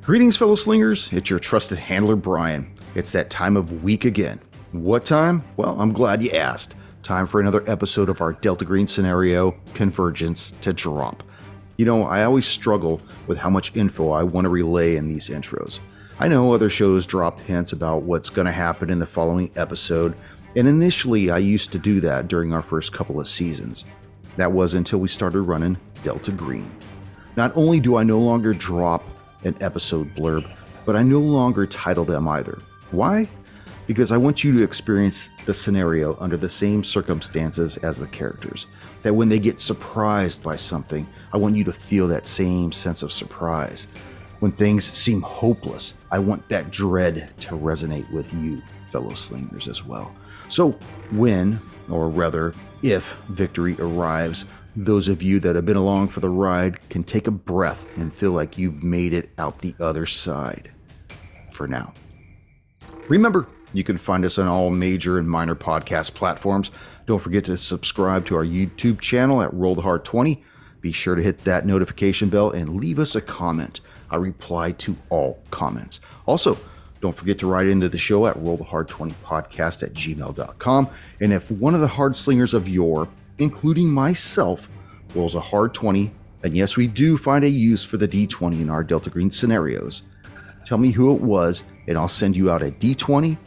Greetings, fellow slingers. It's your trusted handler, Brian. It's that time of week again. What time? Well, I'm glad you asked. Time for another episode of our Delta Green scenario, Convergence, to drop. You know, I always struggle with how much info I want to relay in these intros. I know other shows drop hints about what's going to happen in the following episode, and initially I used to do that during our first couple of seasons. That was until we started running Delta Green. Not only do I no longer drop an episode blurb, but I no longer title them either. Why? Because I want you to experience the scenario under the same circumstances as the characters. That when they get surprised by something, I want you to feel that same sense of surprise. When things seem hopeless, I want that dread to resonate with you, fellow slingers, as well. So when, or rather, if victory arrives, those of you that have been along for the ride can take a breath and feel like you've made it out the other side. For now. Remember, you can find us on all major and minor podcast platforms. Don't forget to subscribe to our YouTube channel at RollTheHard20. Be sure to hit that notification bell and leave us a comment. I reply to all comments. Also, don't forget to write into the show at rollthehard20podcast@gmail.com. And if one of the hard slingers of yore, including myself, rolls a hard 20, and yes, we do find a use for the D20 in our Delta Green scenarios, tell me who it was, and I'll send you out a D20,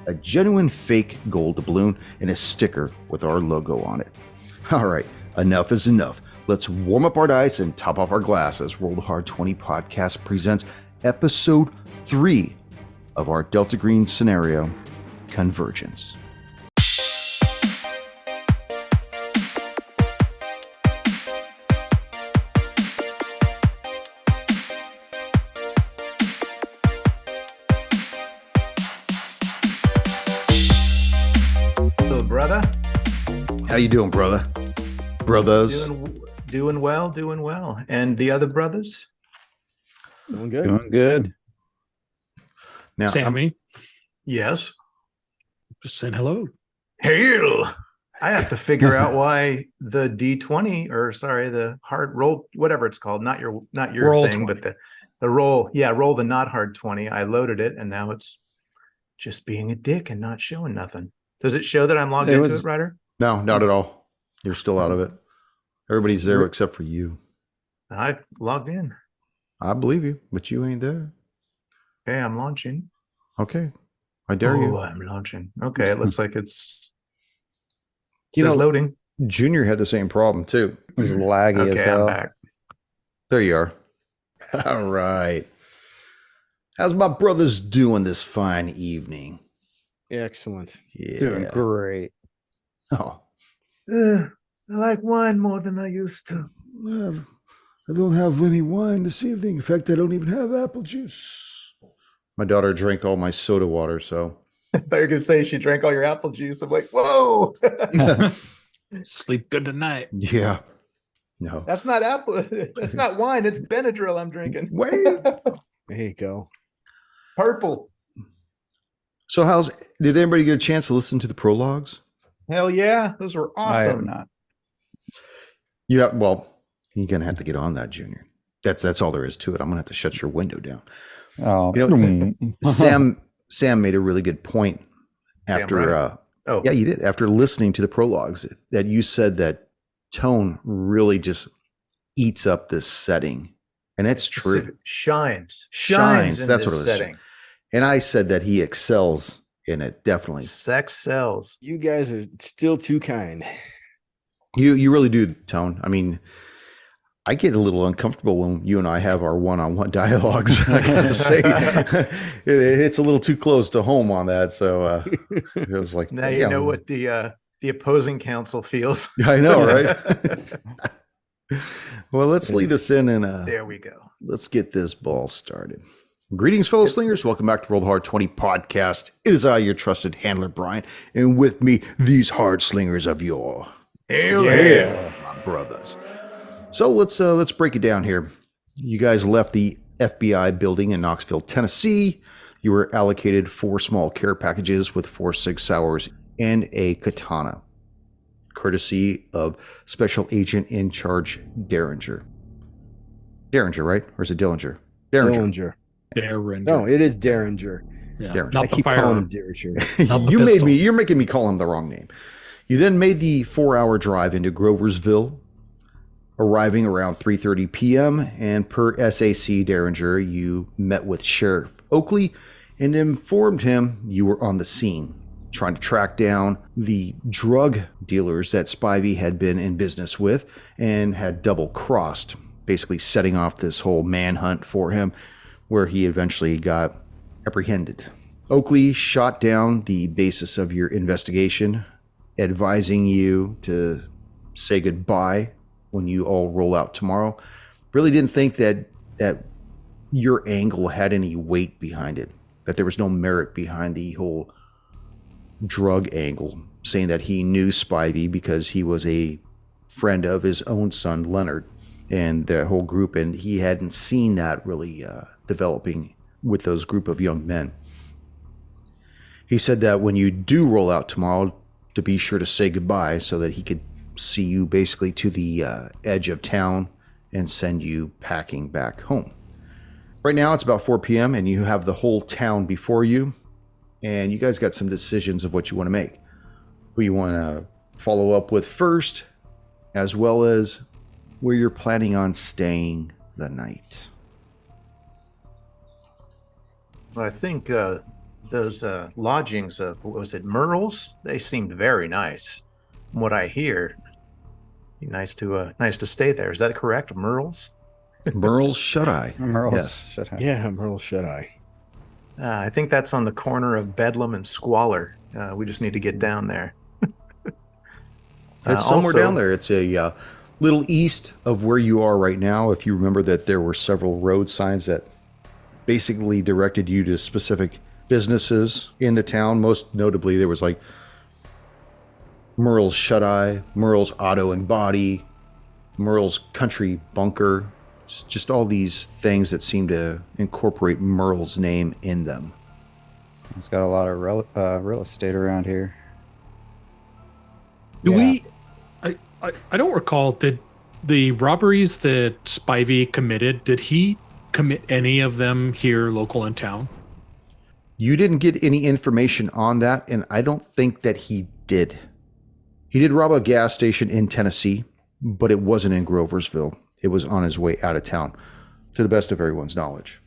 a genuine fake gold doubloon, and a sticker with our logo on it. All right, enough is enough. Let's warm up our dice and top off our glasses. Roll the Hard 20 podcast presents episode 3 of our Delta Green scenario, Convergence. How you doing, brother? Brothers? Doing well. And the other brothers? Doing good. Doing good. Now, Sammy? Yes. Just saying hello. Hail! I have to figure out why the D20, or sorry, the hard roll, whatever it's called, not your Roll thing, 20. but the roll, roll the not hard 20. I loaded it and now it's just being a dick and not showing nothing. Does it show that I'm logged into it, Ryder? No, not at all. You're still out of it. Everybody's there except for you. I logged in. I believe you, but you ain't there. Okay, I'm launching. Okay. I dare you. I'm launching. Okay, it looks like it's You know, loading. Junior had the same problem too. It was laggy as Okay, hell. I'm back. There you are. All right. How's my brothers doing this fine evening? Excellent. Yeah. Doing great. Oh. I like wine more than I used to. Well, I don't have any wine this evening. In fact, I don't even have apple juice. My daughter drank all my soda water, so. I thought you were going to say she drank all your apple juice. I'm like, whoa. Sleep good tonight. Yeah. No. That's not apple. That's not wine. It's Benadryl I'm drinking. Wait. There you go. Purple. So did anybody get a chance to listen to the prologues? Hell yeah. Those were awesome. I have not. Yeah, well, you're gonna have to get on that, Junior. That's all there is to it. I'm gonna have to shut your window down. Oh, You know, Sam made a really good point after right. yeah, you did. After listening to the prologues, that you said that tone really just eats up this setting. And it's true. Shines. Shines. In That's this what it is. setting. And I said that he excels in it, definitely. Sex sells. You guys are still too kind. You really do, Tone. I mean, I get a little uncomfortable when you and I have our one-on-one dialogues. I gotta say, it's a little too close to home on that. So it was like, Now you know what the opposing counsel feels. I know, right? Well, let's lead us in and There we go. let's get this ball started. Greetings, fellow slingers. Welcome back to Roll the Hard 20 podcast. It is I, your trusted handler, Brian, and with me, these hard slingers of yore. Hell My brothers. So let's break it down here. You guys left the FBI building in Knoxville, Tennessee. You were allocated 4 small care packages with 4 Sig Sauers and a katana, courtesy of Special Agent in Charge Derringer. Derringer, right? Or is it Dillinger? Dillinger. Derringer. No, it is Derringer. Yeah, Derringer. I not the keep calling fire. him Derringer. Not the You made pistol. me. You're making me call him the wrong name. You then made the 4-hour drive into Groversville, arriving around 3:30 p.m. And per SAC Derringer, you met with Sheriff Oakley and informed him you were on the scene, trying to track down the drug dealers that Spivey had been in business with and had double-crossed, basically setting off this whole manhunt for him, where he eventually got apprehended. Oakley shot down the basis of your investigation, advising you to say goodbye when you all roll out tomorrow. Really didn't think that your angle had any weight behind it, that there was no merit behind the whole drug angle, saying that he knew Spivey because he was a friend of his own son, Leonard, and the whole group, and he hadn't seen that really developing with those group of young men. He said that when you do roll out tomorrow, to be sure to say goodbye so that he could see you basically to the edge of town and send you packing back home. Right now it's about 4 p.m. and you have the whole town before you, and you guys got some decisions of what you want to make. Who you want to follow up with first, as well as where you're planning on staying the night. Well, I think those lodgings of, what was it, Merle's? They seemed very nice. From what I hear, be nice to stay there. Is that correct, Merle's? Merle's Shut-Eye. Merle's Yes. Shut-Eye. Yeah, Merle Shut-Eye. I think that's on the corner of Bedlam and Squalor. We just need to get down there. It's somewhere also- down there. It's a little east of where you are right now. If you remember that there were several road signs that basically directed you to specific businesses in the town. Most notably, there was like Merle's Shut-Eye, Merle's Auto and Body, Merle's Country Bunker. Just all these things that seem to incorporate Merle's name in them. It's got a lot of real estate around here. Do Yeah. we? I don't recall. Did the robberies that Spivey committed? Did he commit any of them here, local in town? You didn't get any information on that, and I don't think that he did. He did rob a gas station in Tennessee, but it wasn't in Groversville. It was on his way out of town, to the best of everyone's knowledge.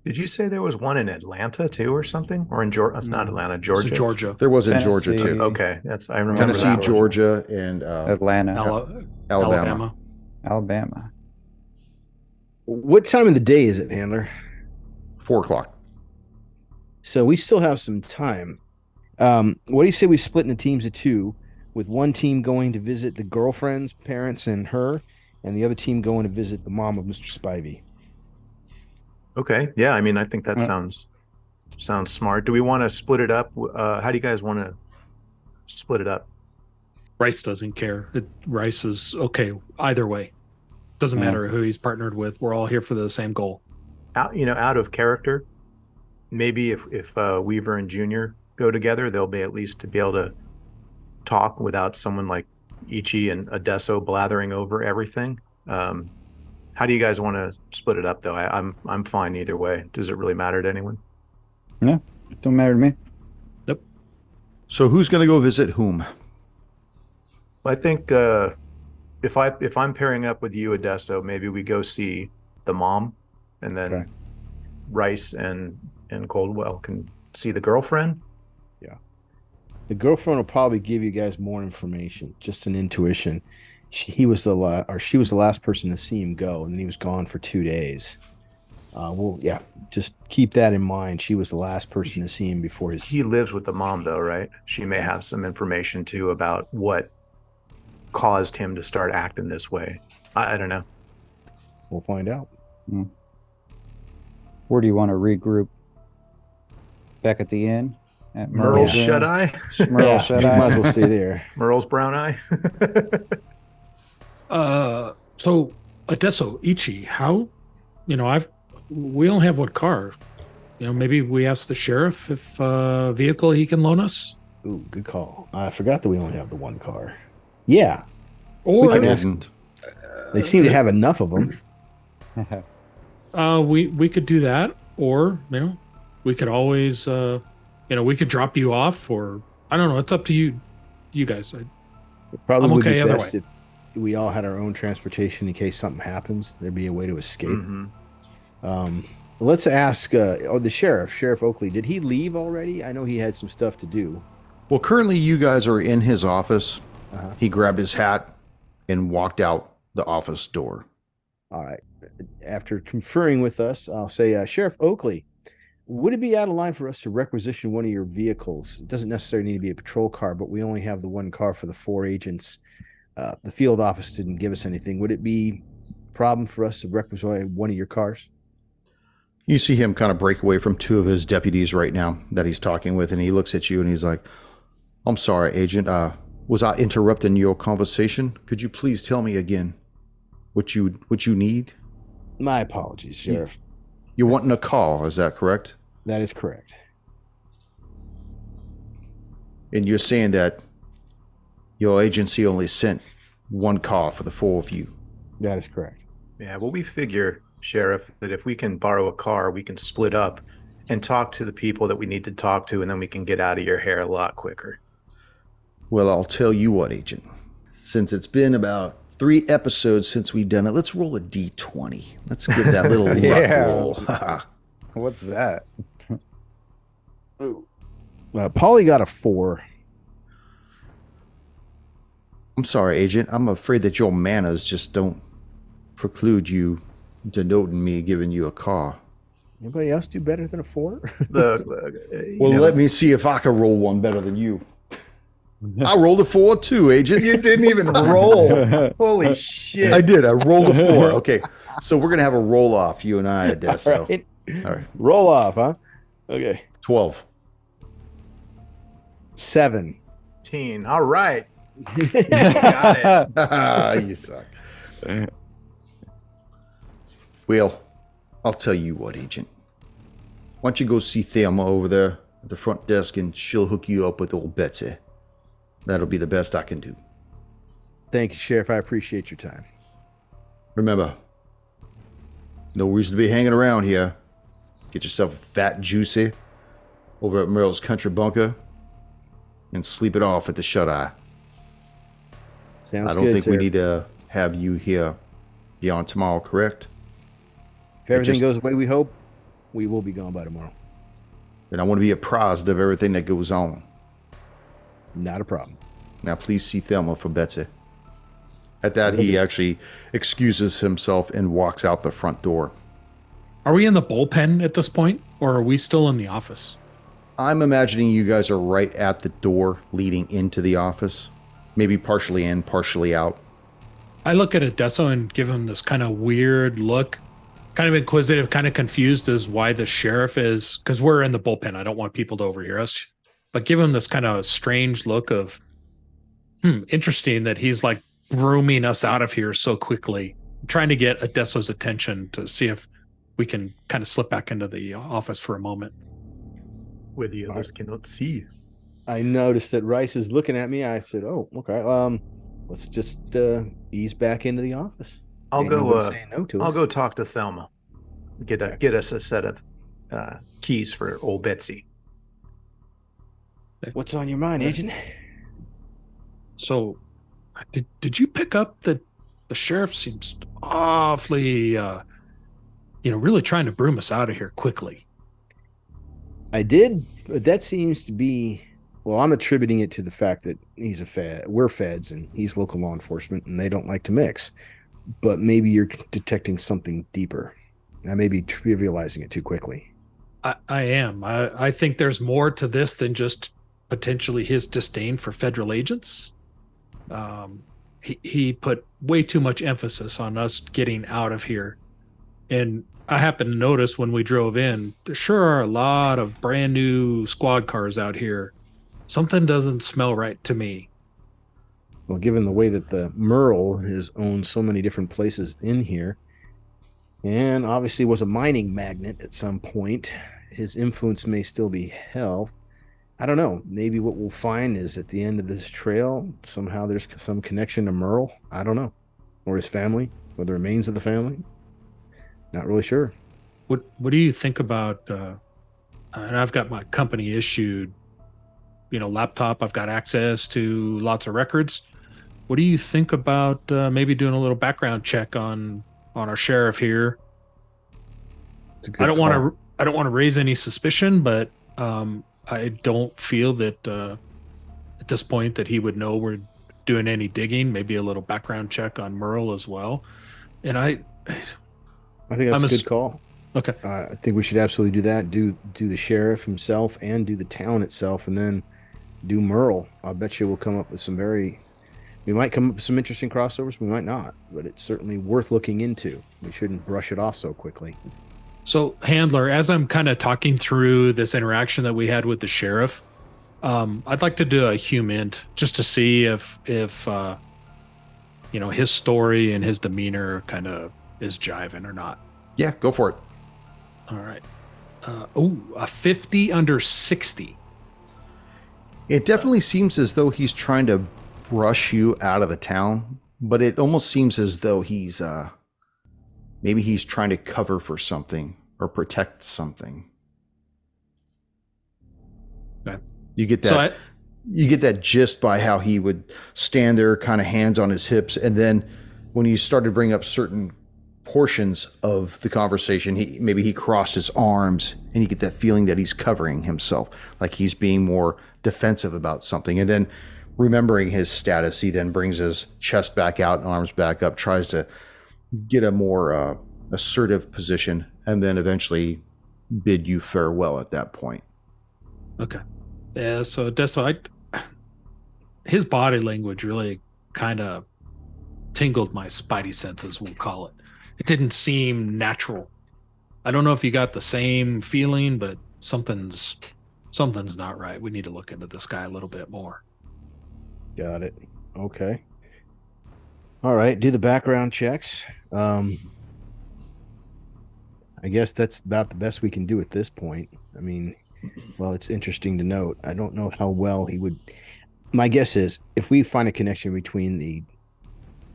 Did you say there was one in Atlanta too, or something? Or in Georgia? That's not Atlanta, Georgia. It's Georgia, There was in Georgia Tennessee. too. Okay, I remember Tennessee, that. Georgia, and Atlanta, Alabama. Alabama. What time of the day is it, Handler? 4 o'clock. So we still have some time. What do you say we split into teams of two, with one team going to visit the girlfriend's parents and her, and the other team going to visit the mom of Mr. Spivey? Okay, yeah. I mean, I think that Uh, sounds smart. Do we want to split it up? How do you guys want to split it up? Rice doesn't care. Rice is okay either way. Doesn't Yeah. matter who he's partnered with. We're all here for the same goal. Out of character. Maybe if Weaver and Junior go together, they'll be at least to be able to talk without someone like Ichi and Adesso blathering over everything. How do you guys want to split it up, though? I'm fine either way. Does it really matter to anyone? Don't matter to me. So who's going to go visit whom? I think if I'm pairing up with you, Adesso, maybe we go see the mom, and then Okay. Rice and Coldwell can see the girlfriend. The girlfriend will probably give you guys more information, just an intuition. She was the last person to see him go, and then he was gone for 2 days. Just keep that in mind. She was the last person to see him before his. He lives with the mom, though, right? She may have some information too about what caused him to start acting this way. I don't know. We'll find out. Where do you want to regroup? Back at the inn? At Merle's Inn? Shut-Eye? Merle's You Shut-Eye. might as well stay there. Merle's Brown Eye? So Adesso, Ichi, how? We only have one car. Maybe we ask the sheriff if vehicle he can loan us, Ooh, good call. I forgot that we only have the one car. Yeah, or can I ask- didn't. they seem to have enough of them. We could do that, or we could always we could drop you off, or I don't know. It's up to you guys. It probably I'm would okay be either best way. if we all had our own transportation in case something happens. There'd be a way to escape. Mhm. Let's ask the Sheriff Oakley. Did he leave already? I know he had some stuff to do. Well, currently you guys are in his office. Uh-huh. He grabbed his hat and walked out the office door. All right. After conferring with us, I'll say, Sheriff Oakley, would it be out of line for us to requisition one of your vehicles? It doesn't necessarily need to be a patrol car, but we only have the one car for the 4 agents. The field office didn't give us anything. Would it be a problem for us to requisition one of your cars? You see him kind of break away from 2 of his deputies right now that he's talking with, and he looks at you and he's like, I'm sorry, Agent. Was I interrupting your conversation? Could you please tell me again what you need? My apologies, Sheriff. You're wanting a car, is that correct? That is correct. And you're saying that your agency only sent one car for the 4 of you. That is correct. Yeah, well, we figure, Sheriff, that if we can borrow a car, we can split up and talk to the people that we need to talk to, and then we can get out of your hair a lot quicker. Well, I'll tell you what, Agent. Since it's been about 3 episodes since we've done it, let's roll a D20. Let's give that little Yeah. luck roll. What's that? Polly got a 4. I'm sorry, Agent. I'm afraid that your manners just don't preclude you denoting me giving you a car. Anybody else do better than a 4? Well, let me see if I can roll one better than you. I rolled a 4 too, Agent. You didn't even roll. Holy shit. I did. I rolled a 4. Okay. So we're going to have a roll off, you and I, Adesso. Right. All right. Roll off, huh? Okay. 12. 7. All right. Got it. You suck. Well, I'll tell you what, Agent. Why don't you go see Thelma over there at the front desk and she'll hook you up with old Betsy. That'll be the best I can do. Thank you, Sheriff. I appreciate your time. Remember, no reason to be hanging around here. Get yourself a fat juicy over at Merle's Country Bunker and sleep it off at the Shut-Eye. Sounds I don't good, think sir. we need to have you here beyond tomorrow, correct? If everything just- goes the way we hope, we will be gone by tomorrow. And I want to be apprised of everything that goes on. Not a problem. Now, please see Thelma for Betsy. At that, he actually excuses himself and walks out the front door. Are we in the bullpen at this point, or are we still in the office? I'm imagining you guys are right at the door leading into the office. Maybe partially in, partially out. I look at Adesso and give him this kind of weird look, kind of inquisitive, kind of confused as why the sheriff is, because we're in the bullpen. I don't want people to overhear us, but give him this kind of strange look of, interesting that he's like grooming us out of here so quickly. I'm trying to get Adesso's attention to see if we can kind of slip back into the office for a moment. Where the others cannot see. I noticed that Rice is looking at me. I said, "Oh, okay. Let's just ease back into the office." I'll Ain't go. nobody saying no to I'll us. go talk to Thelma. Get us a set of keys for old Betsy. What's on your mind, Agent? So, did you pick up that the sheriff seems awfully, really trying to broom us out of here quickly? I did, but that seems to be. Well, I'm attributing it to the fact that he's a fed. We're feds, and he's local law enforcement, and they don't like to mix. But maybe you're detecting something deeper. I may be trivializing it too quickly. I am. I think there's more to this than just potentially his disdain for federal agents. He put way too much emphasis on us getting out of here. And I happened to notice when we drove in, there sure are a lot of brand new squad cars out here. Something doesn't smell right to me. Well, given the way that the Merle has owned so many different places in here, and obviously was a mining magnate at some point, his influence may still be held. I don't know. Maybe what we'll find is at the end of this trail, somehow there's some connection to Merle. I don't know. Or his family, or the remains of the family. Not really sure. What do you think about? And I've got my company issued, laptop. I've got access to lots of records. What do you think about maybe doing a little background check on our sheriff here? It's a good call. I don't want to raise any suspicion, but I don't feel that at this point that he would know we're doing any digging. Maybe a little background check on Merle as well. And I think that's a good call. Okay. I think we should absolutely do that. Do the sheriff himself and do the town itself, and then do Merle. I bet you we'll come up with we might come up with some interesting crossovers. We might not, but it's certainly worth looking into. We shouldn't brush it off so quickly. So, Handler, as I'm kind of talking through this interaction that we had with the sheriff, I'd like to do a human just to see if his story and his demeanor kind of is jiving or not. Yeah, go for it. All right. A 50 under 60. It definitely seems as though he's trying to brush you out of the town, but it almost seems as though he's maybe he's trying to cover for something or protect something. Okay. You get that. You get that gist by how he would stand there, kind of hands on his hips, and then when you started to bring up certain portions of the conversation, he crossed his arms, and you get that feeling that he's covering himself, like he's being more defensive about something. And then remembering his status, he then brings his chest back out and arms back up, tries to get a more assertive position, and then eventually bid you farewell at that point. Okay. Yeah, so Deso, his body language really kind of tingled my spidey senses, we'll call it. It didn't seem natural. I don't know if you got the same feeling, but something's not right. We need to look into this guy a little bit more. Got it. Okay. All right. Do the background checks. I guess that's about the best we can do at this point. I mean, well, it's interesting to note. I don't know how well he would. My guess is if we find a connection between the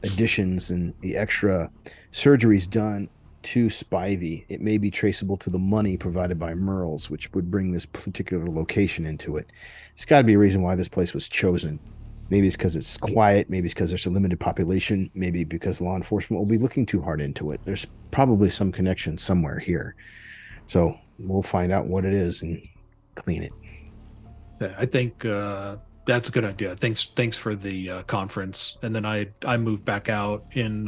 additions and the extra surgeries done to Spivey, it may be traceable to the money provided by Merle's, which would bring this particular location into it. There's got to be a reason why this place was chosen. Maybe it's because it's quiet. Maybe it's because there's a limited population. Maybe because law enforcement will be looking too hard into it. There's probably some connection somewhere here. So we'll find out what it is and clean it. I think that's a good idea. Thanks for the conference. And then I moved back out in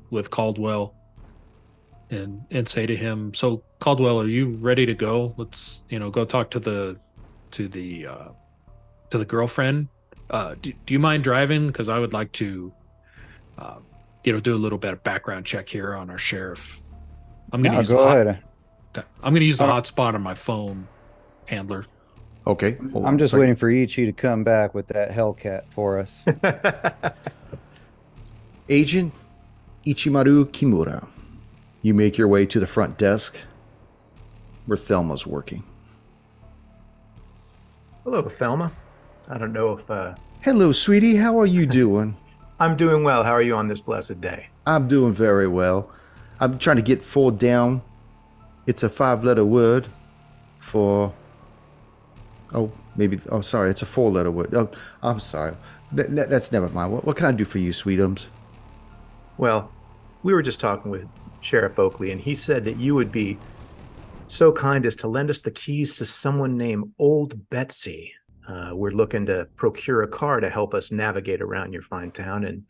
with Caldwell and say to him, so Caldwell, are you ready to go? Let's go talk to the girlfriend. Do you mind driving? Because I would like to do a little bit of background check here on our sheriff. I'm gonna go ahead. Okay. I'm gonna use the hotspot on my phone, Handler. Okay. I'm just waiting for Ichi to come back with that Hellcat for us. Agent Ichimaru Kimura, you make your way to the front desk where Thelma's working. Hello, Thelma. I don't know if... Hello, sweetie. How are you doing? I'm doing well. How are you on this blessed day? I'm doing very well. I'm trying to get 4 down. It's a 5-letter word for... sorry, it's a 4-letter word. Oh, I'm sorry. That's never mind. What can I do for you, sweetums? Well, we were just talking with Sheriff Oakley, and he said that you would be so kind as to lend us the keys to someone named Old Betsy. We're looking to procure a car to help us navigate around your fine town, and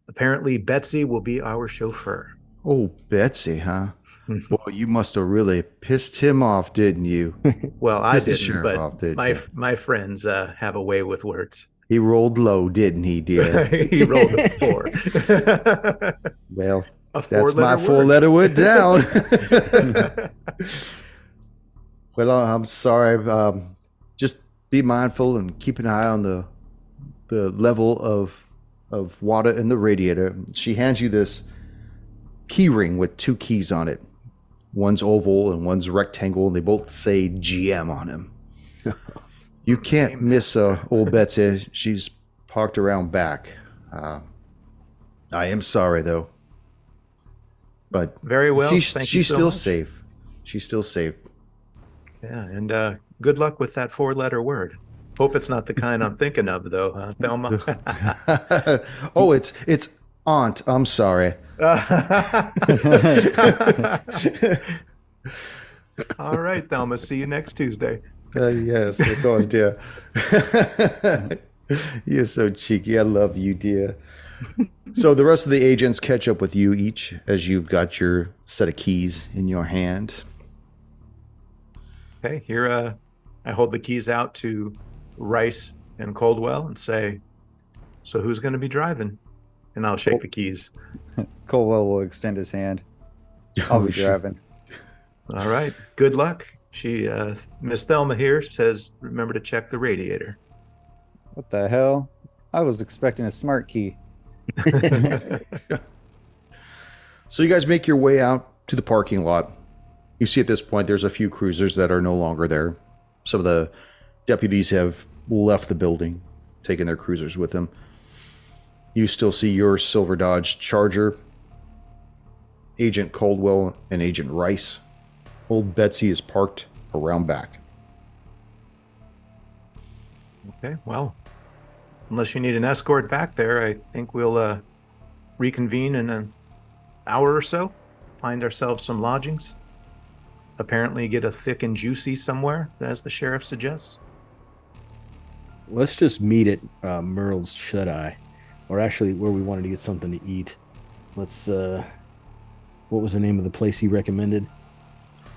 apparently Betsy will be our chauffeur. Oh, Betsy, huh? Boy, you must have really pissed him off, didn't you? Well, I didn't, but off, didn't my friends have a way with words. He rolled low, didn't he, dear? He rolled a 4. Well, that's my 4-letter word down. Well, I'm sorry. Just be mindful and keep an eye on the level of water in the radiator. She hands you this key ring with 2 keys on it. One's oval and one's rectangle, and they both say GM on them. You can't miss old Betsy. She's parked around back. I am sorry, though. But Very well. she's Thank you so still much. safe. She's still safe. Yeah, and good luck with that 4-letter word. Hope it's not the kind I'm thinking of, though, huh, Thelma? Oh, it's aunt. I'm sorry. All right, Thelma. See you next Tuesday. Yes, of course, dear. You're so cheeky. I love you, dear. So the rest of the agents catch up with you each as you've got your set of keys in your hand. Okay, here I hold the keys out to Rice and Coldwell and say, "So who's going to be driving?" And I'll shake the keys. Colwell will extend his hand. I'll be driving. All right. Good luck. She, Miss Thelma here says, remember to check the radiator. What the hell? I was expecting a smart key. So you guys make your way out to the parking lot. You see at this point there's a few cruisers that are no longer there. Some of the deputies have left the building, taking their cruisers with them. You still see your silver Dodge Charger, Agent Coldwell and Agent Rice. Old Betsy is parked around back. Okay, well, unless you need an escort back there, I think we'll reconvene in an hour or so, find ourselves some lodgings, apparently get a thick and juicy somewhere, as the sheriff suggests. Let's just meet at Merle's Shut Eye, or actually where we wanted to get something to eat. Let's. What was the name of the place he recommended?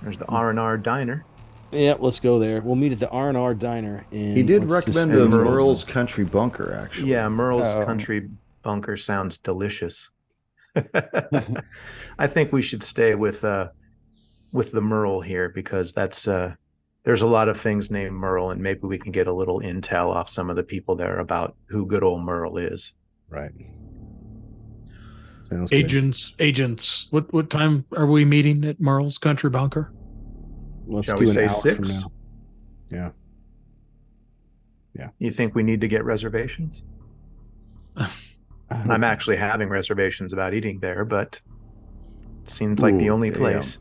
There's the R&R Diner. Yeah, let's go there. We'll meet at the R&R Diner. And He did let's recommend just- the Merle's. Merle's Country Bunker, actually. Yeah, Merle's Oh. Country Bunker sounds delicious. I think we should stay with the Merle here because that's there's a lot of things named Merle, and maybe we can get a little intel off some of the people there about who good old Merle is. Right. Sounds good. Agents. What time are we meeting at Merle's Country Bunker? Let's Shall do we an say hour 6? from now. Yeah. You think we need to get reservations? I'm actually having reservations about eating there, but it seems like the Ooh, only damn. place.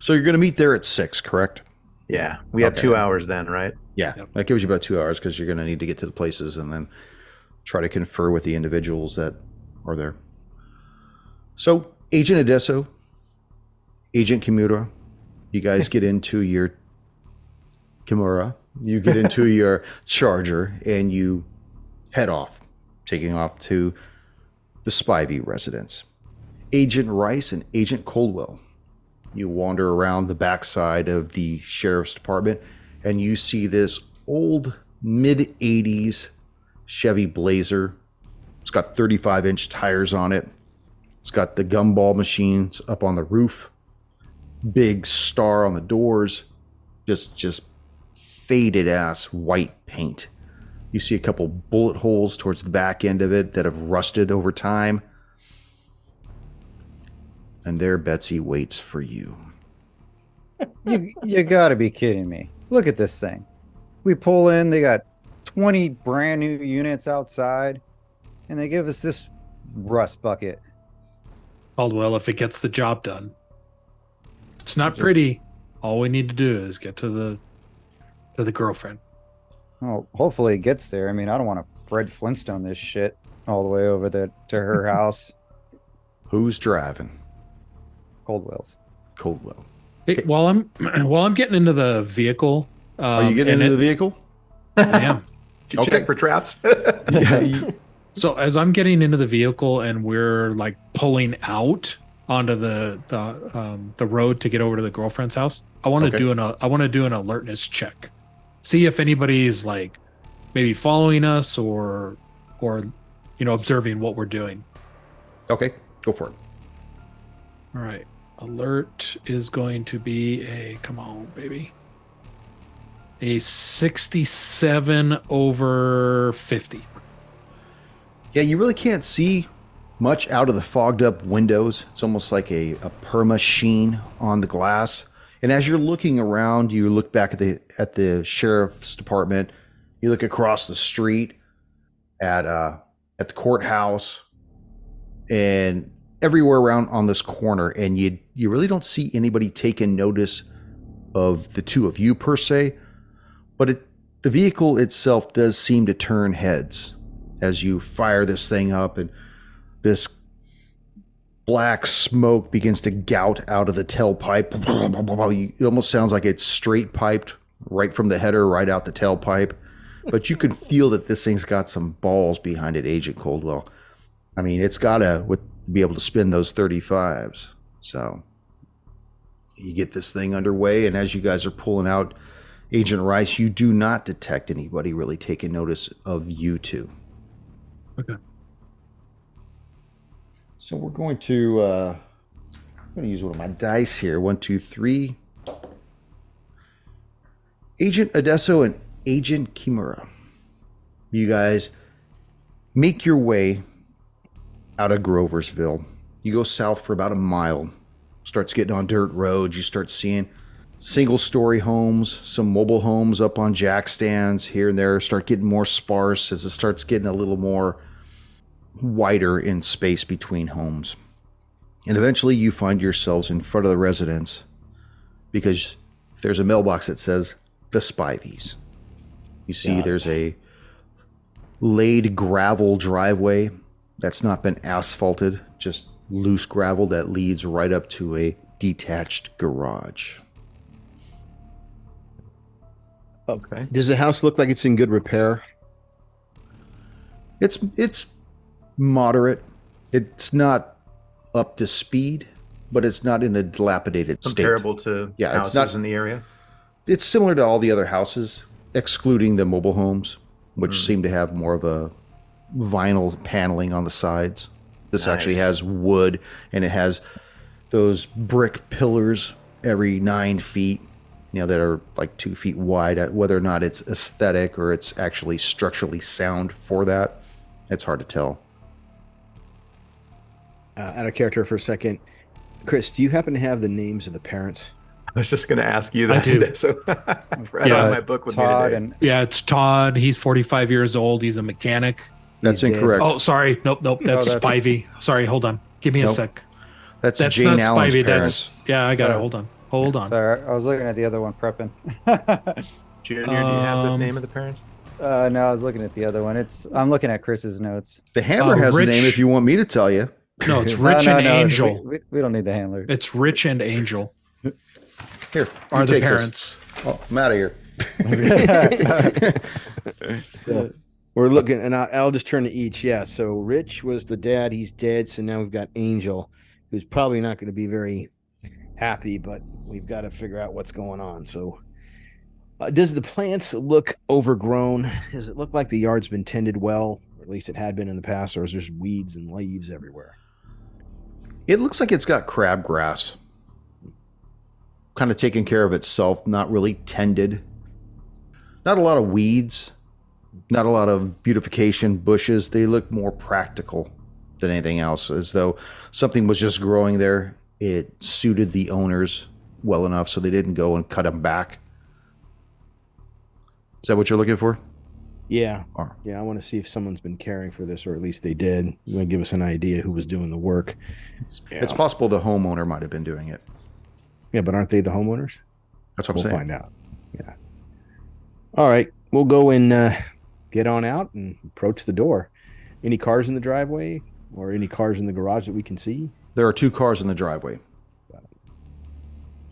So you're going to meet there at 6, correct? Yeah, we have Okay. 2 hours then, right? Yeah, Yep. that gives you about 2 hours because you're going to need to get to the places and then try to confer with the individuals that are there. So, Agent Adesso, Agent Kimura, you guys get into your you get into your Charger and you head off, taking off to the Spivey residence. Agent Rice and Agent Coldwell, you wander around the backside of the sheriff's department and you see this old mid-80s Chevy Blazer. It's got 35-inch tires on it. It's got the gumball machines up on the roof. Big star on the doors. Just faded ass white paint. You see a couple bullet holes towards the back end of it that have rusted over time. And there Betsy waits for you. You gotta be kidding me. Look at this thing. We pull in, they got 20 brand new units outside, and they give us this rust bucket. Caldwell, if it gets the job done. It's not Just- pretty. All we need to do is get to the girlfriend. Oh, hopefully it gets there. I mean, I don't want to Fred Flintstone this shit all the way over to her house. Who's driving? Coldwell's. Coldwell. Hey, while I'm getting into the vehicle, Are you getting into the vehicle? I am. Did you Okay. check for traps? Yeah. you- So as I'm getting into the vehicle and we're like pulling out onto the road to get over to the girlfriend's house, I want to Okay. do an alertness check. See if anybody's like maybe following us or observing what we're doing. Okay, go for it. All right. Alert is going to be come on, baby. A 67 over 50. Yeah, you really can't see much out of the fogged up windows. It's almost like a perma sheen on the glass. And as you're looking around, you look back at the sheriff's department. You look across the street at the courthouse, and everywhere around on this corner, and you really don't see anybody taking notice of the two of you per se, but the vehicle itself does seem to turn heads as you fire this thing up, and this black smoke begins to gout out of the tailpipe. It almost sounds like it's straight piped right from the header right out the tailpipe, but you can feel that this thing's got some balls behind it, Agent Coldwell. I mean, it's got to be able to spin those 35s. So you get this thing underway, and as you guys are pulling out, Agent Rice, you do not detect anybody really taking notice of you two. Okay. So we're going to use one of my dice here. 1, 2, 3. Agent Adesso and Agent Kimura. You guys make your way out of Groversville. You go south for about a mile. Starts getting on dirt roads. You start seeing single-story homes, some mobile homes up on jack stands here and there. Start getting more sparse as it starts getting a little more wider in space between homes. And eventually you find yourselves in front of the residence because there's a mailbox that says the Spivies. You see there's a laid gravel driveway that's not been asphalted, just loose gravel that leads right up to a detached garage. Okay. Does the house look like it's in good repair? It's moderate. It's not up to speed, but it's not in a dilapidated state. Comparable to houses it's not in the area? It's similar to all the other houses, excluding the mobile homes, which seem to have more of a vinyl paneling on the sides. This actually has wood, and it has those brick pillars every 9 feet, that are like 2 feet wide. Whether or not it's aesthetic or it's actually structurally sound for that, it's hard to tell. Out of character for a second. Chris, do you happen to have the names of the parents? I was just going to ask you that. I do. So I've read out my book with Todd me and today. Yeah, it's Todd. He's 45 years old. He's a mechanic. That's He's dead. incorrect. Oh, sorry. Nope. That's that's- Spivey. Sorry, hold on. Give me a Nope. sec. That's That's Jane not Allen's Spivey. parents. Yeah, I got it. Yeah. Hold on. sorry, I was looking at the other one prepping. Junior, do you have the name of the parents? No, I was looking at the other one. I'm looking at Chris's notes. The handler has Rich- the name if you want me to tell you. No, it's No, Rich no, and no, Angel. We don't need the handler. It's Rich and Angel Here, are you the take this. parents. Oh, I'm out of here. So we're looking, and I'll just turn to each. Yeah, so Rich was the dad. He's dead. So now we've got Angel, who's probably not going to be very happy, but we've got to figure out what's going on. So does the plants look overgrown? Does it look like the yard's been tended well? Or at least it had been in the past, or is there weeds and leaves everywhere? It looks like it's got crabgrass. Kind of taking care of itself, not really tended. Not a lot of weeds, not a lot of beautification bushes. They look more practical than anything else, as though something was just growing there. It suited the owners well enough, so they didn't go and cut them back. Is that what you're looking for? Yeah. Or- Yeah, I want to see if someone's been caring for this, or at least they did. You want to give us an idea who was doing the work? It's possible the homeowner might have been doing it. Yeah, but aren't they the homeowners? That's what I'm We'll saying. find out. Yeah. All right, we'll go and get on out and approach the door. Any cars in the driveway or any cars in the garage that we can see? There are 2 cars in the driveway.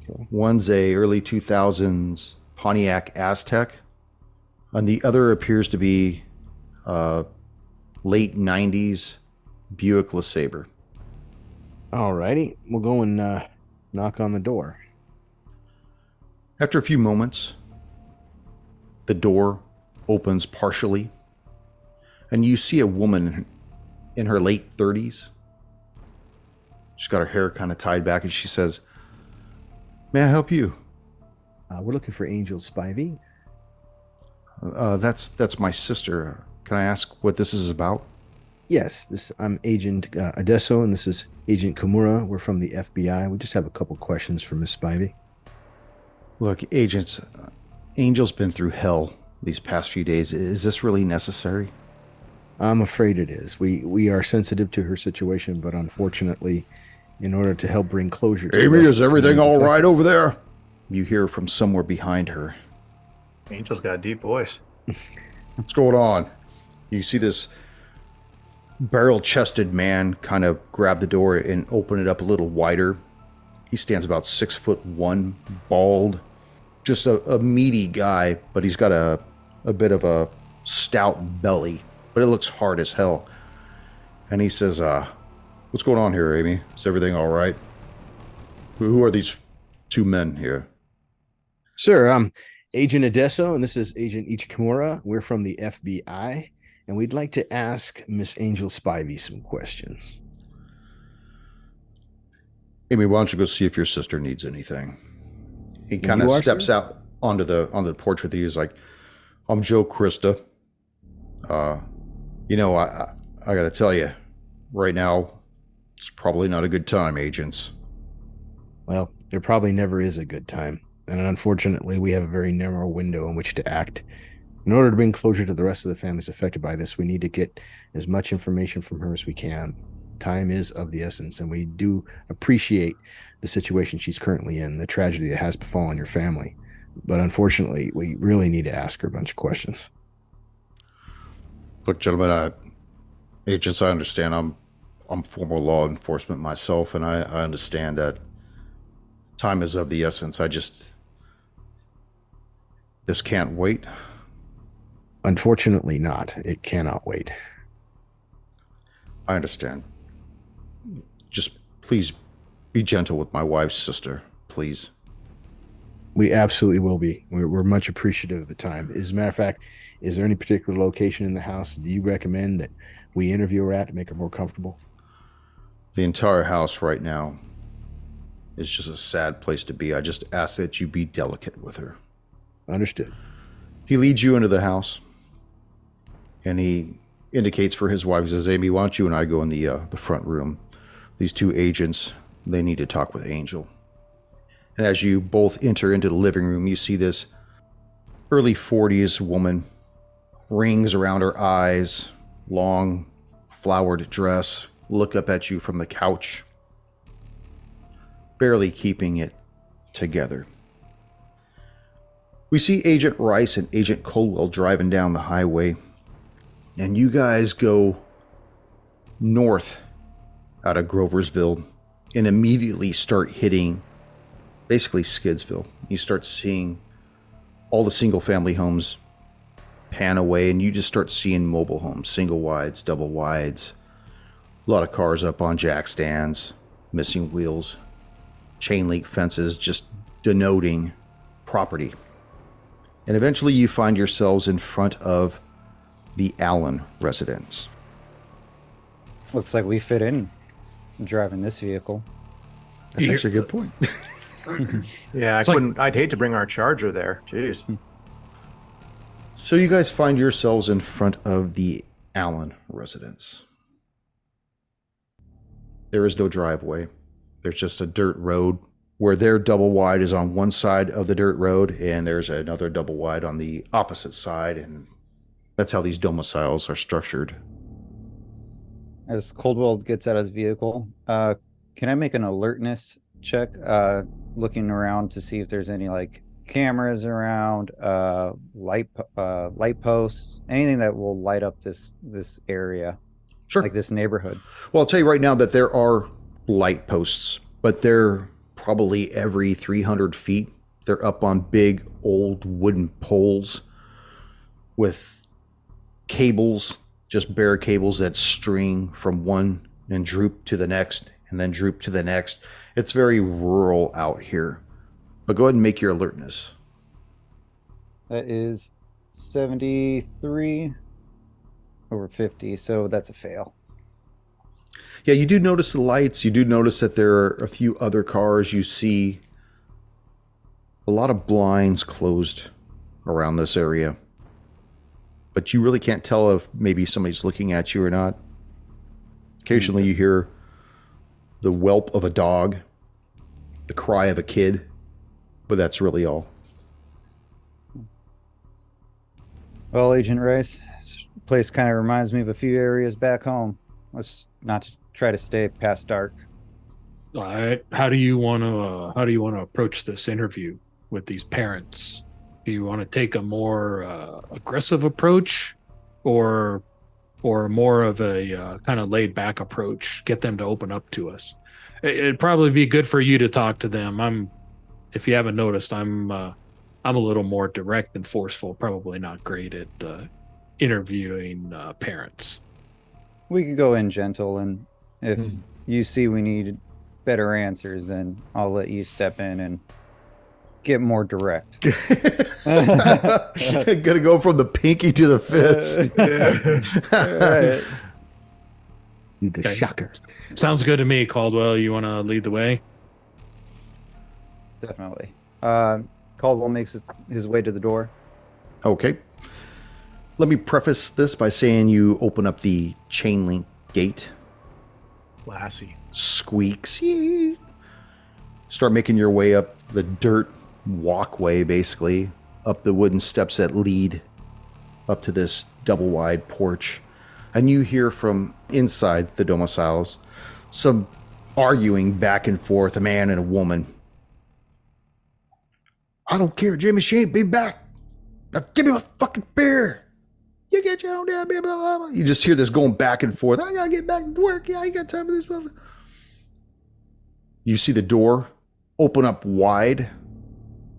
Okay. One's a early 2000s Pontiac Aztek, and the other appears to be late 90s Buick LeSabre. All righty, we'll go and knock on the door. After a few moments, the door opens partially, and you see a woman in her late 30s. She's got her hair kind of tied back, and she says, "May I help you?" We're looking for Angel Spivey. That's my sister. Can I ask what this is about? Yes, I'm Agent Adesso, and this is Agent Kimura. We're from the FBI. We just have a couple questions for Miss Spivey. Look, agents, Angel's been through hell these past few days. Is this really necessary? I'm afraid it is. We are sensitive to her situation, but unfortunately, in order to help bring closure to the Amy, rest is of the everything families all right affected- over there? You hear from somewhere behind her. Angel's got a deep voice. What's going on? You see this barrel-chested man kind of grab the door and open it up a little wider. He stands about 6'1", bald, just a meaty guy, but he's got a bit of a stout belly, but it looks hard as hell. And he says, what's going on here, Amy? Is everything all right? Who are these two men here? Sir, I'm Agent Adesso, and this is Agent Ichimura. We're from the FBI, and we'd like to ask Miss Angel Spivey some questions. Amy, why don't you go see if your sister needs anything? He kind of You are, steps sir? out onto the porch with you. He's like, I'm Joe Krista. I got to tell you, right now, it's probably not a good time, agents. Well, there probably never is a good time, and unfortunately, we have a very narrow window in which to act. In order to bring closure to the rest of the families affected by this, we need to get as much information from her as we can. Time is of the essence, and we do appreciate the situation she's currently in, the tragedy that has befallen your family. But unfortunately, we really need to ask her a bunch of questions. Look, gentlemen, agents, I understand I'm former law enforcement myself, and I understand that time is of the essence. This can't wait. Unfortunately not. It cannot wait. I understand. Just please be gentle with my wife's sister, please. We absolutely will be. We're much appreciative of the time. As a matter of fact, is there any particular location in the house do you recommend that we interview her at to make her more comfortable? The entire house right now is just a sad place to be. I just ask that you be delicate with her. Understood. He leads you into the house, and he indicates for his wife, he says, Amy, why don't you and I go in the front room? These two agents, they need to talk with Angel. And as you both enter into the living room, you see this early 40s woman, rings around her eyes, long flowered dress, look up at you from the couch, barely keeping it together. We see Agent Rice and Agent Colwell driving down the highway, and you guys go north out of Groversville and immediately start hitting basically Skidsville. You start seeing all the single family homes pan away, and you just start seeing mobile homes, single wides, double wides, a lot of cars up on jack stands, missing wheels, chain link fences, just denoting property. And eventually you find yourselves in front of the Allen residence. Looks like we fit in driving this vehicle. That's actually a good point. Yeah, It's like- I'd hate to bring our Charger there. Jeez. So you guys find yourselves in front of the Allen residence. There is no driveway. There's just a dirt road where their double wide is on one side of the dirt road, and there's another double wide on the opposite side, and that's how these domiciles are structured. As Coldwell gets out of his vehicle, can I make an alertness check? Looking around to see if there's any like cameras around, light posts, anything that will light up this area, Sure. like this neighborhood. Well, I'll tell you right now that there are light posts, but they're probably every 300 feet. They're up on big old wooden poles with cables, just bare cables that string from one and droop to the next and then droop to the next. It's very rural out here. But go ahead and make your alertness. That is 73 over 50, so that's a fail. Yeah, you do notice the lights. You do notice that there are a few other cars. You see a lot of blinds closed around this area. But you really can't tell if maybe somebody's looking at you or not. Occasionally you hear the whelp of a dog, the cry of a kid, but that's really all. Well, Agent Rice, place kind of reminds me of a few areas back home. Let's not try to stay past dark. All right. How do you want to approach this interview with these parents? Do you want to take a more aggressive approach, or more of a kind of laid back approach? Get them to open up to us. It'd probably be good for you to talk to them. If you haven't noticed, I'm a little more direct and forceful. Probably not great at interviewing parents. We could go in gentle, and if you see we need better answers, then I'll let you step in and get more direct. Gonna go from the pinky to the fist. Right. The shocker. Sounds good to me, Caldwell. You want to lead the way? Definitely. Caldwell makes his way to the door. Okay. Let me preface this by saying you open up the chain link gate. Lassie. Squeaks. Start making your way up the dirt walkway, basically, up the wooden steps that lead up to this double wide porch. And you hear from inside the domiciles some arguing back and forth, a man and a woman. I don't care, Jimmy, she ain't been back. Now give me my fucking beer. You get your own damn beer, blah, blah, blah. You just hear this going back and forth. I gotta get back to work. Yeah, I ain't got time for this. Blah, blah. You see the door open up wide,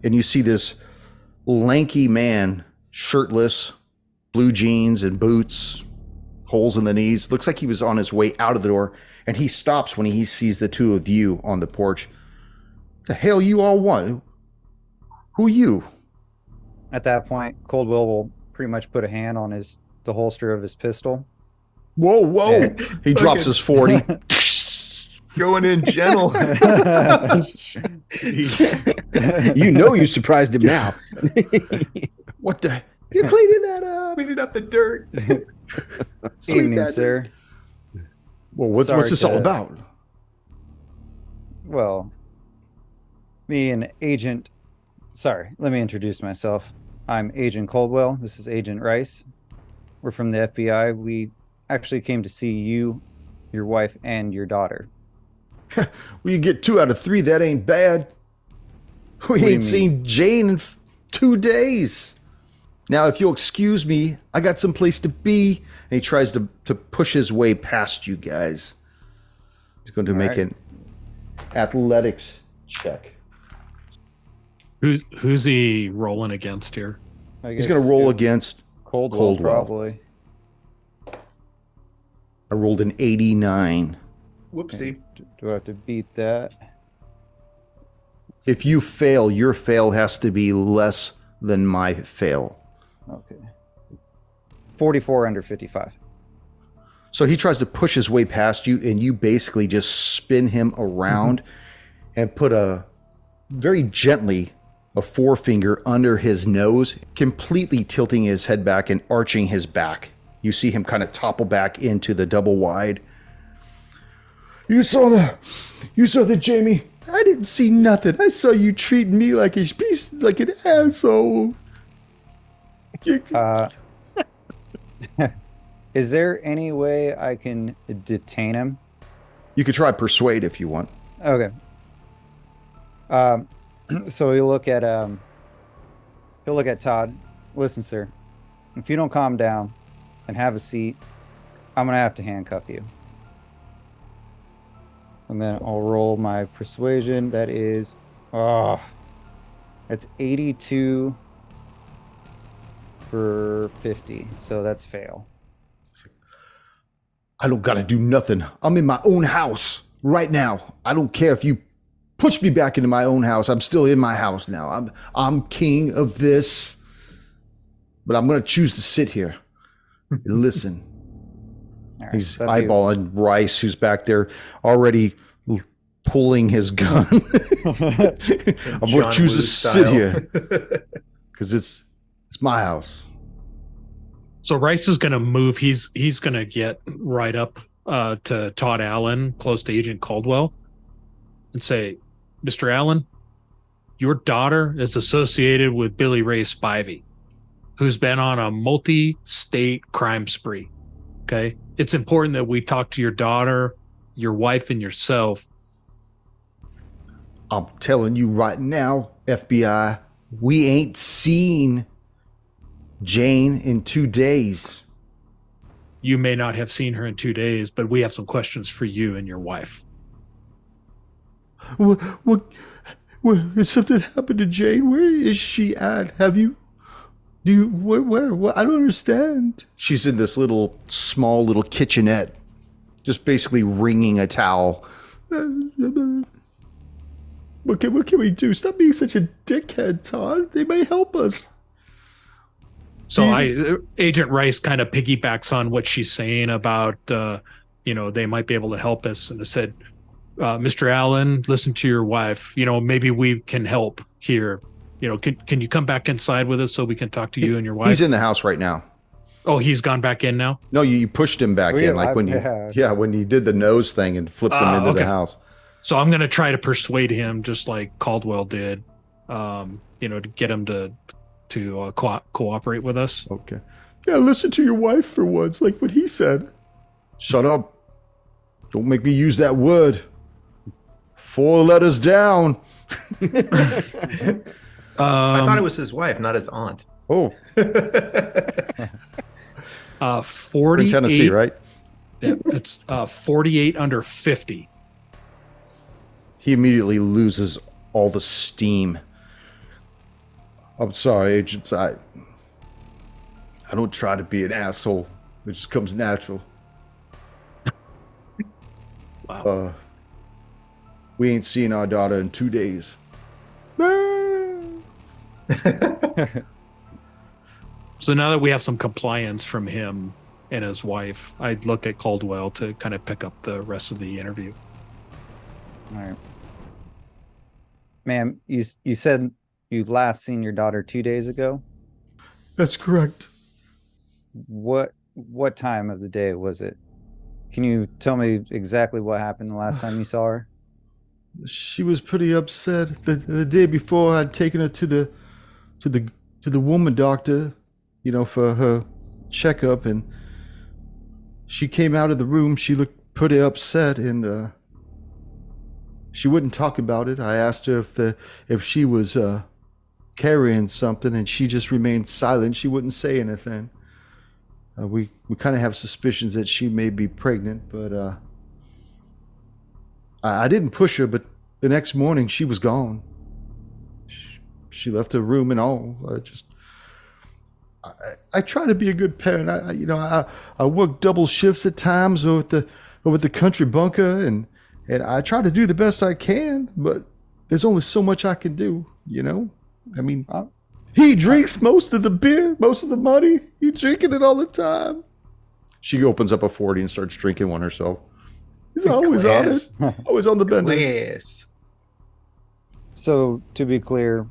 and you see this lanky man, shirtless, blue jeans and boots, holes in the knees. Looks like he was on his way out of the door, and he stops when he sees the two of you on the porch. The hell you all want? Who are you? At that point, Coldwell will pretty much put a hand on the holster of his pistol. Whoa. And he drops his 40. Going in gentle. You know you surprised him now. What the? You cleaning that up? Cleaning up the dirt. Sweep Evening, that sir. Well, what's Sorry this all to- about? Well, let me introduce myself. I'm Agent Coldwell. This is Agent Rice. We're from the FBI. We actually came to see you, your wife, and your daughter. Well, you get 2 out of 3. That ain't bad. We do you ain't seen Jane in 2 days. Now, if you'll excuse me, I got someplace to be. And he tries to push his way past you guys. He's going to All make right. an athletics check. Who's he rolling against here? He's going to roll against Coldwell, Coldwell. probably. I rolled an 89. Whoopsie. Do I have to beat that? If you fail, your fail has to be less than my fail. Okay. 44 under 55. So he tries to push his way past you, and you basically just spin him around and put very gently a forefinger under his nose, completely tilting his head back and arching his back. You see him kind of topple back into the double wide. You saw the Jamie. I didn't see nothing. I saw you treating me like an asshole. Is there any way I can detain him? You could try persuade if you want. Okay. So he'll look at Todd. Listen, sir, if you don't calm down and have a seat, I'm gonna have to handcuff you. And then I'll roll my persuasion. That is, that's 82 for 50. So that's fail. I don't gotta do nothing. I'm in my own house right now. I don't care if you push me back into my own house. I'm still in my house now. I'm king of this. But I'm gonna choose to sit here and listen. All right, He's that'd be- eyeballing Rice, who's back there already pulling his gun. I'm gonna John choose to Woo sit style. here because it's my house. So Rice is going to move. He's going to get right up to Todd Allen, close to Agent Caldwell, and say, "Mr. Allen, your daughter is associated with Billy Ray Spivey. who's been on a multi-state crime spree. Okay. It's important that we talk to your daughter, your wife, and yourself. I'm telling you right now, FBI, we ain't seen Jane in 2 days. You may not have seen her in 2 days, but we have some questions for you and your wife. What, has something happened to Jane? Where is she at? Where? I don't understand. She's in this small little kitchenette, just basically wringing a towel. What can we do? Stop being such a dickhead, Todd. They may help us. So Agent Rice kind of piggybacks on what she's saying about, they might be able to help us. And I said, Mr. Allen, listen to your wife. Maybe we can help here. Can you come back inside with us so we can talk to you and your wife? He's in the house right now. Oh, he's gone back in now? No, you pushed him back in, like when you did the nose thing and flipped him into the house. So I'm going to try to persuade him, just like Caldwell did, to get him to cooperate with us. Okay. Yeah, listen to your wife for once, like what he said. Shut up. Don't make me use that word. 4 letters down. I thought it was his wife, not his aunt. Oh. 48. In Tennessee, right? Yeah, it's 48 under 50. He immediately loses all the steam. I'm sorry, agents. I don't try to be an asshole. It just comes natural. Wow. We ain't seen our daughter in 2 days. So now that we have some compliance from him and his wife, I'd look at Caldwell to kind of pick up the rest of the interview. All right. Ma'am, you said you last seen your daughter 2 days ago? That's correct. What time of the day was it? Can you tell me exactly what happened the last time you saw her? She was pretty upset. The day before, I'd taken her to the woman doctor, for her checkup, and she came out of the room. She looked pretty upset, and she wouldn't talk about it. I asked her if she was carrying something, and she just remained silent. She wouldn't say anything. We kind of have suspicions that she may be pregnant, but I didn't push her. But the next morning, she was gone. She left her room and all. I try to be a good parent. I work double shifts at times over at the country bunker, and I try to do the best I can. But there's only so much I can do. I mean. He drinks most of the beer, most of the money. He's drinking it all the time. She opens up a 40 and starts drinking one herself. He's always on it. Always on the bender. Yes. So, to be clear,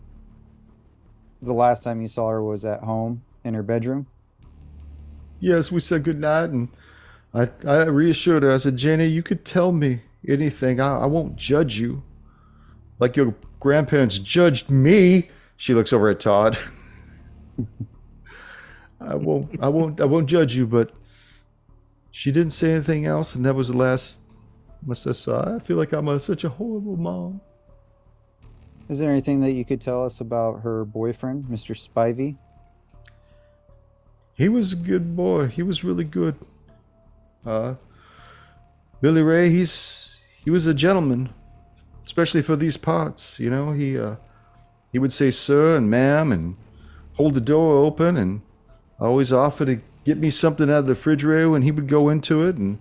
the last time you saw her was at home in her bedroom? Yes, we said goodnight, and I reassured her. I said, Jenny, you could tell me anything. I won't judge you. Like your grandparents judged me. She looks over at Todd. I won't judge you, but she didn't say anything else, and that was the last I saw. I feel like I'm such a horrible mom. Is there anything that you could tell us about her boyfriend, Mr. Spivey? He was a good boy. He was really good. Billy Ray, he was a gentleman, especially for these parts. He would say sir and ma'am and hold the door open and always offer to get me something out of the refrigerator when he would go into it. And,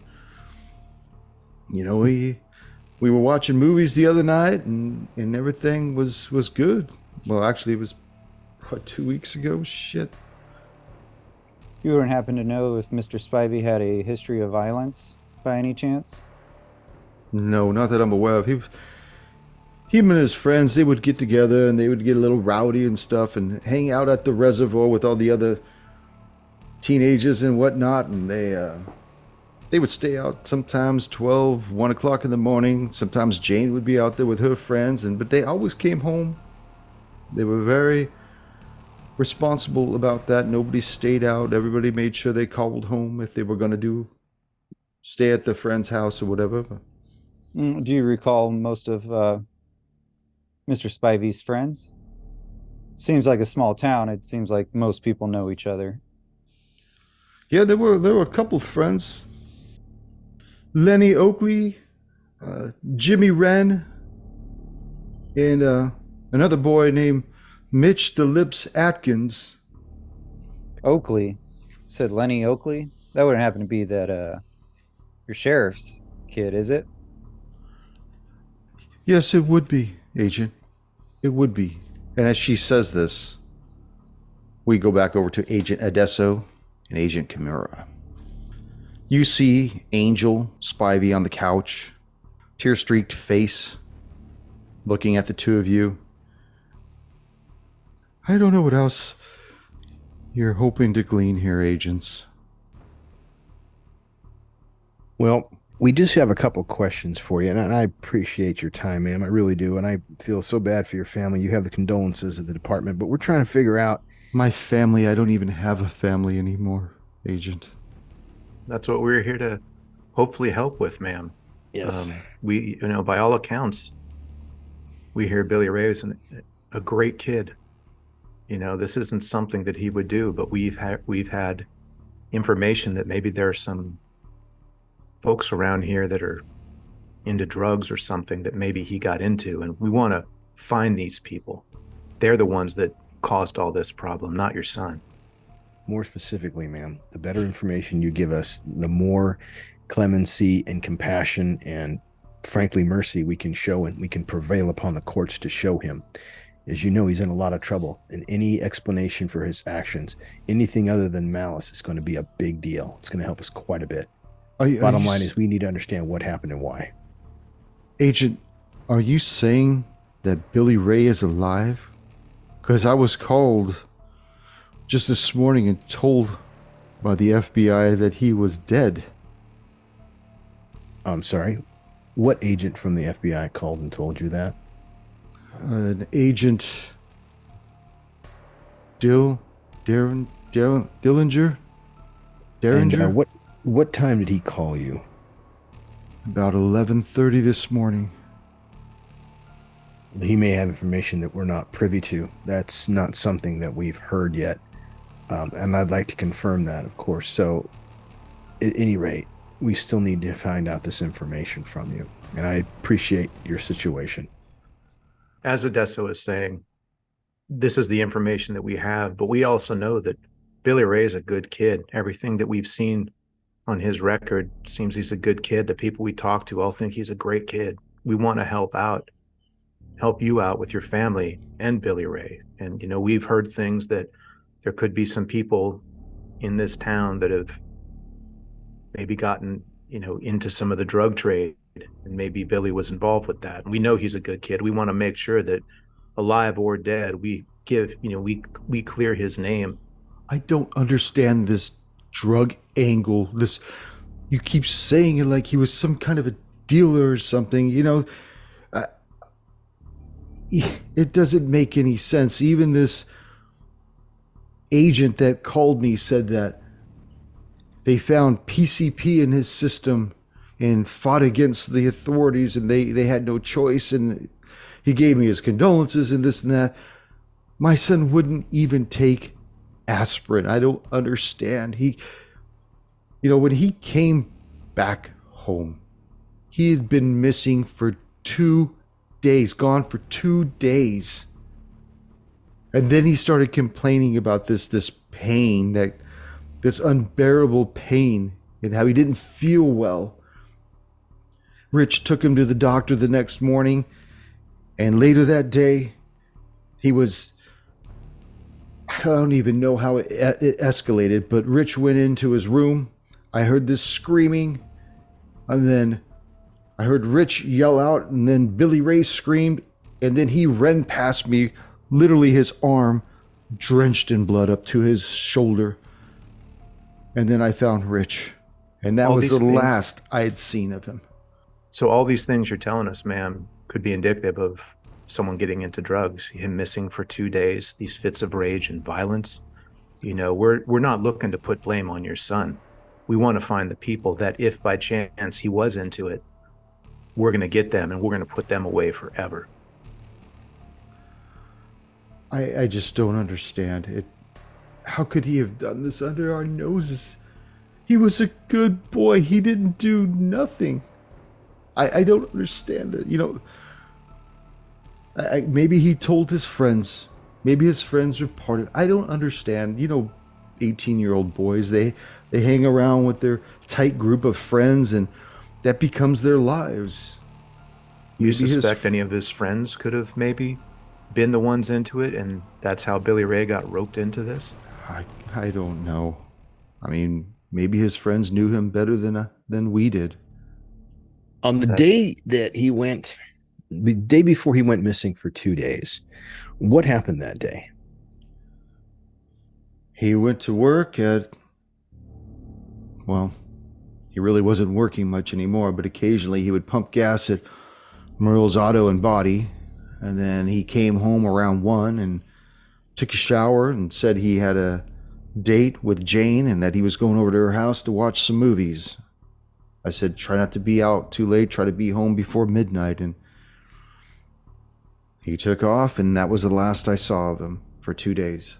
we were watching movies the other night and everything was good. Well, actually, it was 2 weeks ago. Shit. You wouldn't happen to know if Mr. Spivey had a history of violence by any chance? No, not that I'm aware of. Him and his friends, they would get together and they would get a little rowdy and stuff and hang out at the reservoir with all the other teenagers and whatnot. And they would stay out sometimes 12, 1 o'clock in the morning. Sometimes Jane would be out there with her friends, but they always came home. They were very, responsible about that. Nobody stayed out. Everybody made sure they called home if they were going to stay at the friend's house or whatever. Do you recall most of Mr. Spivey's friends? Seems like a small town. It seems like most people know each other. Yeah, there were a couple of friends. Lenny Oakley, Jimmy Wren, and another boy named Mitch the Lips Atkins. Oakley. Said Lenny Oakley? That wouldn't happen to be that your sheriff's kid, is it? Yes, it would be, Agent. It would be. And as she says this, we go back over to Agent Adesso and Agent Kimura. You see Angel Spivey on the couch, tear-streaked face, looking at the two of you. I don't know what else you're hoping to glean here, agents. Well, we just have a couple questions for you, and I appreciate your time, ma'am. I really do, and I feel so bad for your family. You have the condolences of the department, but we're trying to figure out. My family, I don't even have a family anymore, Agent. That's what we're here to hopefully help with, ma'am. Yes. We, by all accounts, we hear Billy Ray is a great kid. This isn't something that he would do, but we've had information that maybe there are some folks around here that are into drugs or something that maybe he got into, and we want to find these people. They're the ones that caused all this problem, not your son. More specifically, ma'am, the better information you give us, the more clemency and compassion and, frankly, mercy we can show, and we can prevail upon the courts to show him. As you know, he's in a lot of trouble, and any explanation for his actions, anything other than malice, is going to be a big deal. It's going to help us quite a bit. Bottom line is we need to understand what happened and why. Agent, are you saying that Billy Ray is alive? Because I was called just this morning and told by the FBI that he was dead. I'm sorry. What agent from the FBI called and told you that? An Agent Dillinger? And what time did he call you? About 11:30 this morning. He may have information that we're not privy to. That's not something that we've heard yet. And I'd like to confirm that, of course. So, at any rate, we still need to find out this information from you. And I appreciate your situation. As Adesso is saying, this is the information that we have, but we also know that Billy Ray is a good kid. Everything that we've seen on his record seems he's a good kid. The people we talk to all think he's a great kid. We want to help you out with your family and Billy Ray. And, we've heard things that there could be some people in this town that have maybe gotten, into some of the drug trade, and maybe Billy was involved with that. And we know he's a good kid. We want to make sure that, alive or dead, we clear his name. I don't understand this drug angle. You keep saying it like he was some kind of a dealer or something. It doesn't make any sense. Even this agent that called me said that they found PCP in his system and fought against the authorities, and they had no choice, and he gave me his condolences and this and that. My son wouldn't even take aspirin. I don't understand. When he came back home, he had been missing for 2 days, gone for 2 days. And then he started complaining about this pain, this unbearable pain, and how he didn't feel well. Rich took him to the doctor the next morning, and later that day, I don't even know how it escalated, but Rich went into his room. I heard this screaming, and then I heard Rich yell out, and then Billy Ray screamed, and then he ran past me, literally his arm drenched in blood up to his shoulder. And then I found Rich, and that was the last I had seen of him. So all these things you're telling us, ma'am, could be indicative of someone getting into drugs, him missing for 2 days, these fits of rage and violence. We're not looking to put blame on your son. We want to find the people that, if by chance he was into it, we're going to get them and we're going to put them away forever. I just don't understand it. How could he have done this under our noses? He was a good boy. He didn't do nothing. I don't understand it. Maybe he told his friends. Maybe his friends were part of it. I don't understand. 18-year-old boys, they hang around with their tight group of friends, and that becomes their lives. You suspect any of his friends could have maybe been the ones into it, and that's how Billy Ray got roped into this? I don't know. I mean, maybe his friends knew him better than we did. On the day that he went, the day before he went missing for 2 days, what happened that day? He went to work he really wasn't working much anymore, but occasionally he would pump gas at Merle's Auto and Body, and then he came home around 1 and took a shower and said he had a date with Jane and that he was going over to her house to watch some movies. I said, try not to be out too late, try to be home before midnight, and he took off, and that was the last I saw of him for 2 days.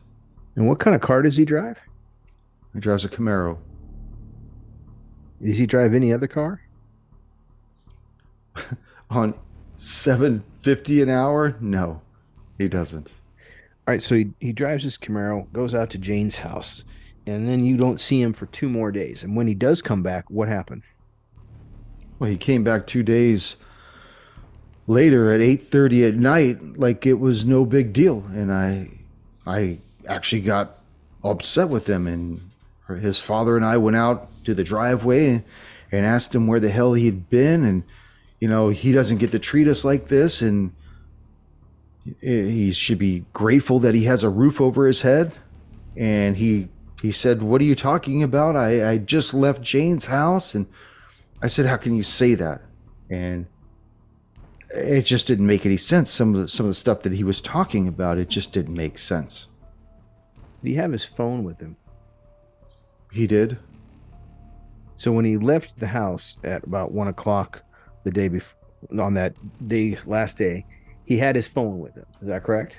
And what kind of car does he drive? He drives a Camaro. Does he drive any other car? On $7.50 an hour? No, he doesn't. All right, so he drives his Camaro, goes out to Jane's house, and then you don't see him for 2 more days. And when he does come back, what happened? Well, he came back 2 days later at 8:30 at night like it was no big deal. And I actually got upset with him, and his father and I went out to the driveway and asked him where the hell he had been. And, he doesn't get to treat us like this, and he should be grateful that he has a roof over his head. And he said, what are you talking about? I just left Jane's house. And I said, how can you say that? And it just didn't make any sense. Some of the stuff that he was talking about, it just didn't make sense. Did he have his phone with him? He did. So when he left the house at about 1 o'clock the day before, on that day, last day, he had his phone with him. Is that correct?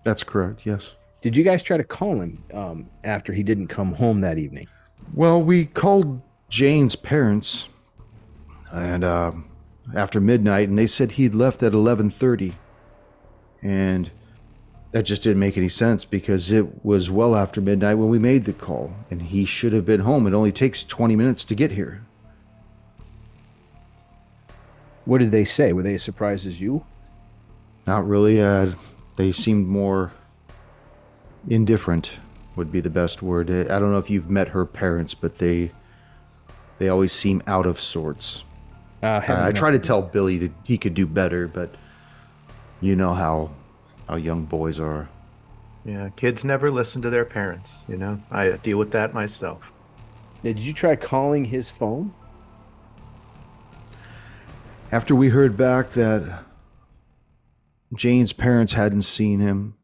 That's correct, yes. Did you guys try to call him after he didn't come home that evening? Well, we called Jane's parents and after midnight, and they said he'd left at 11:30. And that just didn't make any sense because it was well after midnight when we made the call, and he should have been home. It only takes 20 minutes to get here. What did they say? Were they as surprised as you? Not really. They seemed more indifferent would be the best word. I don't know if you've met her parents, but they always seem out of sorts. I tried to tell Billy that he could do better, but you know how young boys are. Yeah, kids never listen to their parents, I deal with that myself. Now, did you try calling his phone? After we heard back that Jane's parents hadn't seen him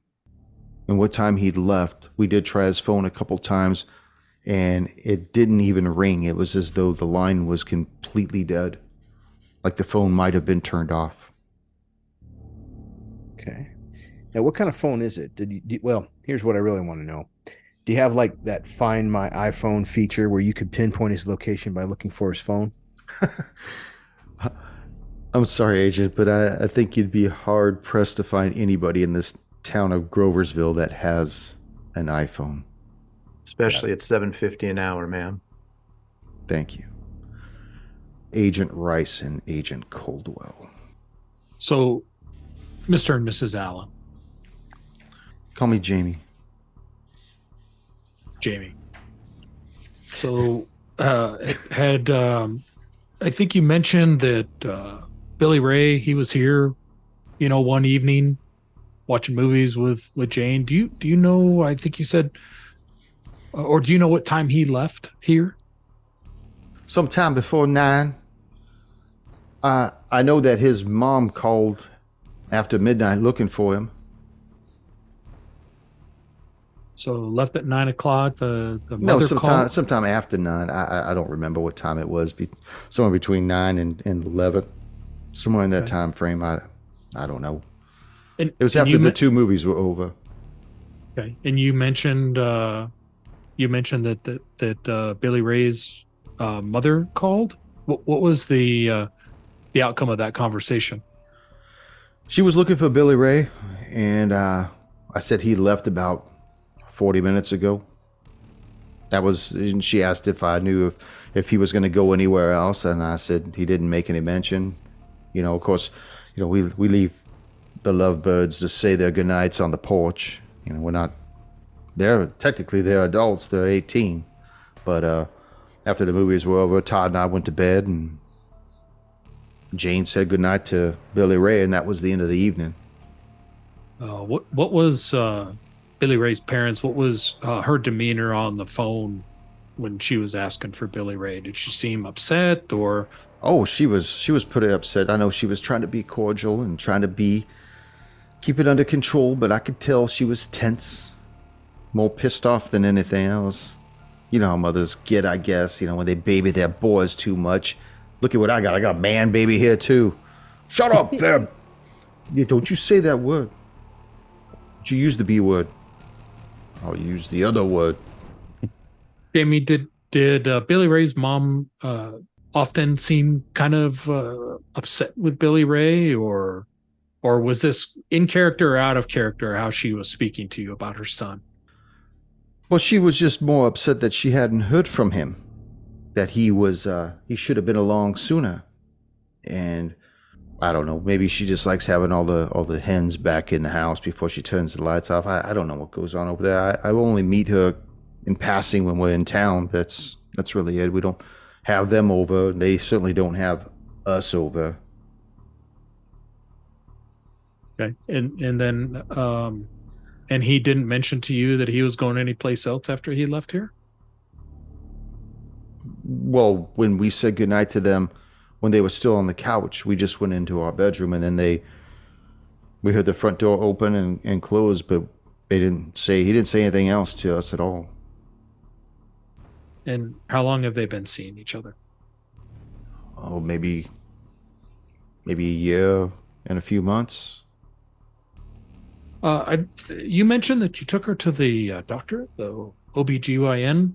and what time he'd left, we did try his phone a couple times, and it didn't even ring. It was as though the line was completely dead, like the phone might have been turned off. Okay. Now, what kind of phone is it? Well, here's what I really want to know. Do you have like that Find My iPhone feature where you could pinpoint his location by looking for his phone? I'm sorry, Agent, but I think you'd be hard pressed to find anybody in this town of Groversville that has an iPhone. Especially at $7.50 an hour, ma'am. Thank you. Agent Rice and Agent Coldwell. So, Mr. and Mrs. Allen. Call me Jamie. Jamie. So, I think you mentioned that Billy Ray, he was here, one evening watching movies with Jane. Do you know, I think you said, or do you know what time he left here? Sometime before 9. I know that his mom called after midnight looking for him. So left at 9 o'clock. The No, mother called. sometime after 9. I don't remember what time it was. Somewhere between 9 and 11. Somewhere in that Okay. time frame. I don't know. And It was and after the 2 movies were over. Okay, and you mentioned that Billy Ray's mother called. What was the outcome of that conversation? She was looking for Billy Ray, and I said he left about 40 minutes ago. And she asked if I knew if he was going to go anywhere else, and I said he didn't make any mention. Of course, we leave the lovebirds to say their goodnights on the porch. We're not. Technically they're adults. They're 18, but after the movies were over, Todd and I went to bed, and Jane said goodnight to Billy Ray, and that was the end of the evening. What was Billy Ray's parents? What was her demeanor on the phone when she was asking for Billy Ray? Did she seem upset or? Oh, she was pretty upset. I know she was trying to be cordial and trying to keep it under control, but I could tell she was tense, more pissed off than anything else. You know how mothers get, I guess, when they baby their boys too much. Look at what I got. I got a man baby here too. Shut up there. Yeah, don't you say that word. Don't you use the B word. I'll use the other word. Jamie, did Billy Ray's mom often seem kind of upset with Billy Ray, or was this in character or out of character how she was speaking to you about her son? Well, she was just more upset that she hadn't heard from him, that he should have been along sooner. And I don't know, maybe she just likes having all the hens back in the house before she turns the lights off. I don't know what goes on over there. I only meet her in passing when we're in town. That's really it. We don't have them over. They certainly don't have us over. Okay, and then and he didn't mention to you that he was going anyplace else after he left here? Well, when we said goodnight to them, when they were still on the couch, we just went into our bedroom, and then we heard the front door open and close, but he didn't say anything else to us at all. And how long have they been seeing each other? Oh, maybe a year and a few months. You mentioned that you took her to the doctor, the OBGYN.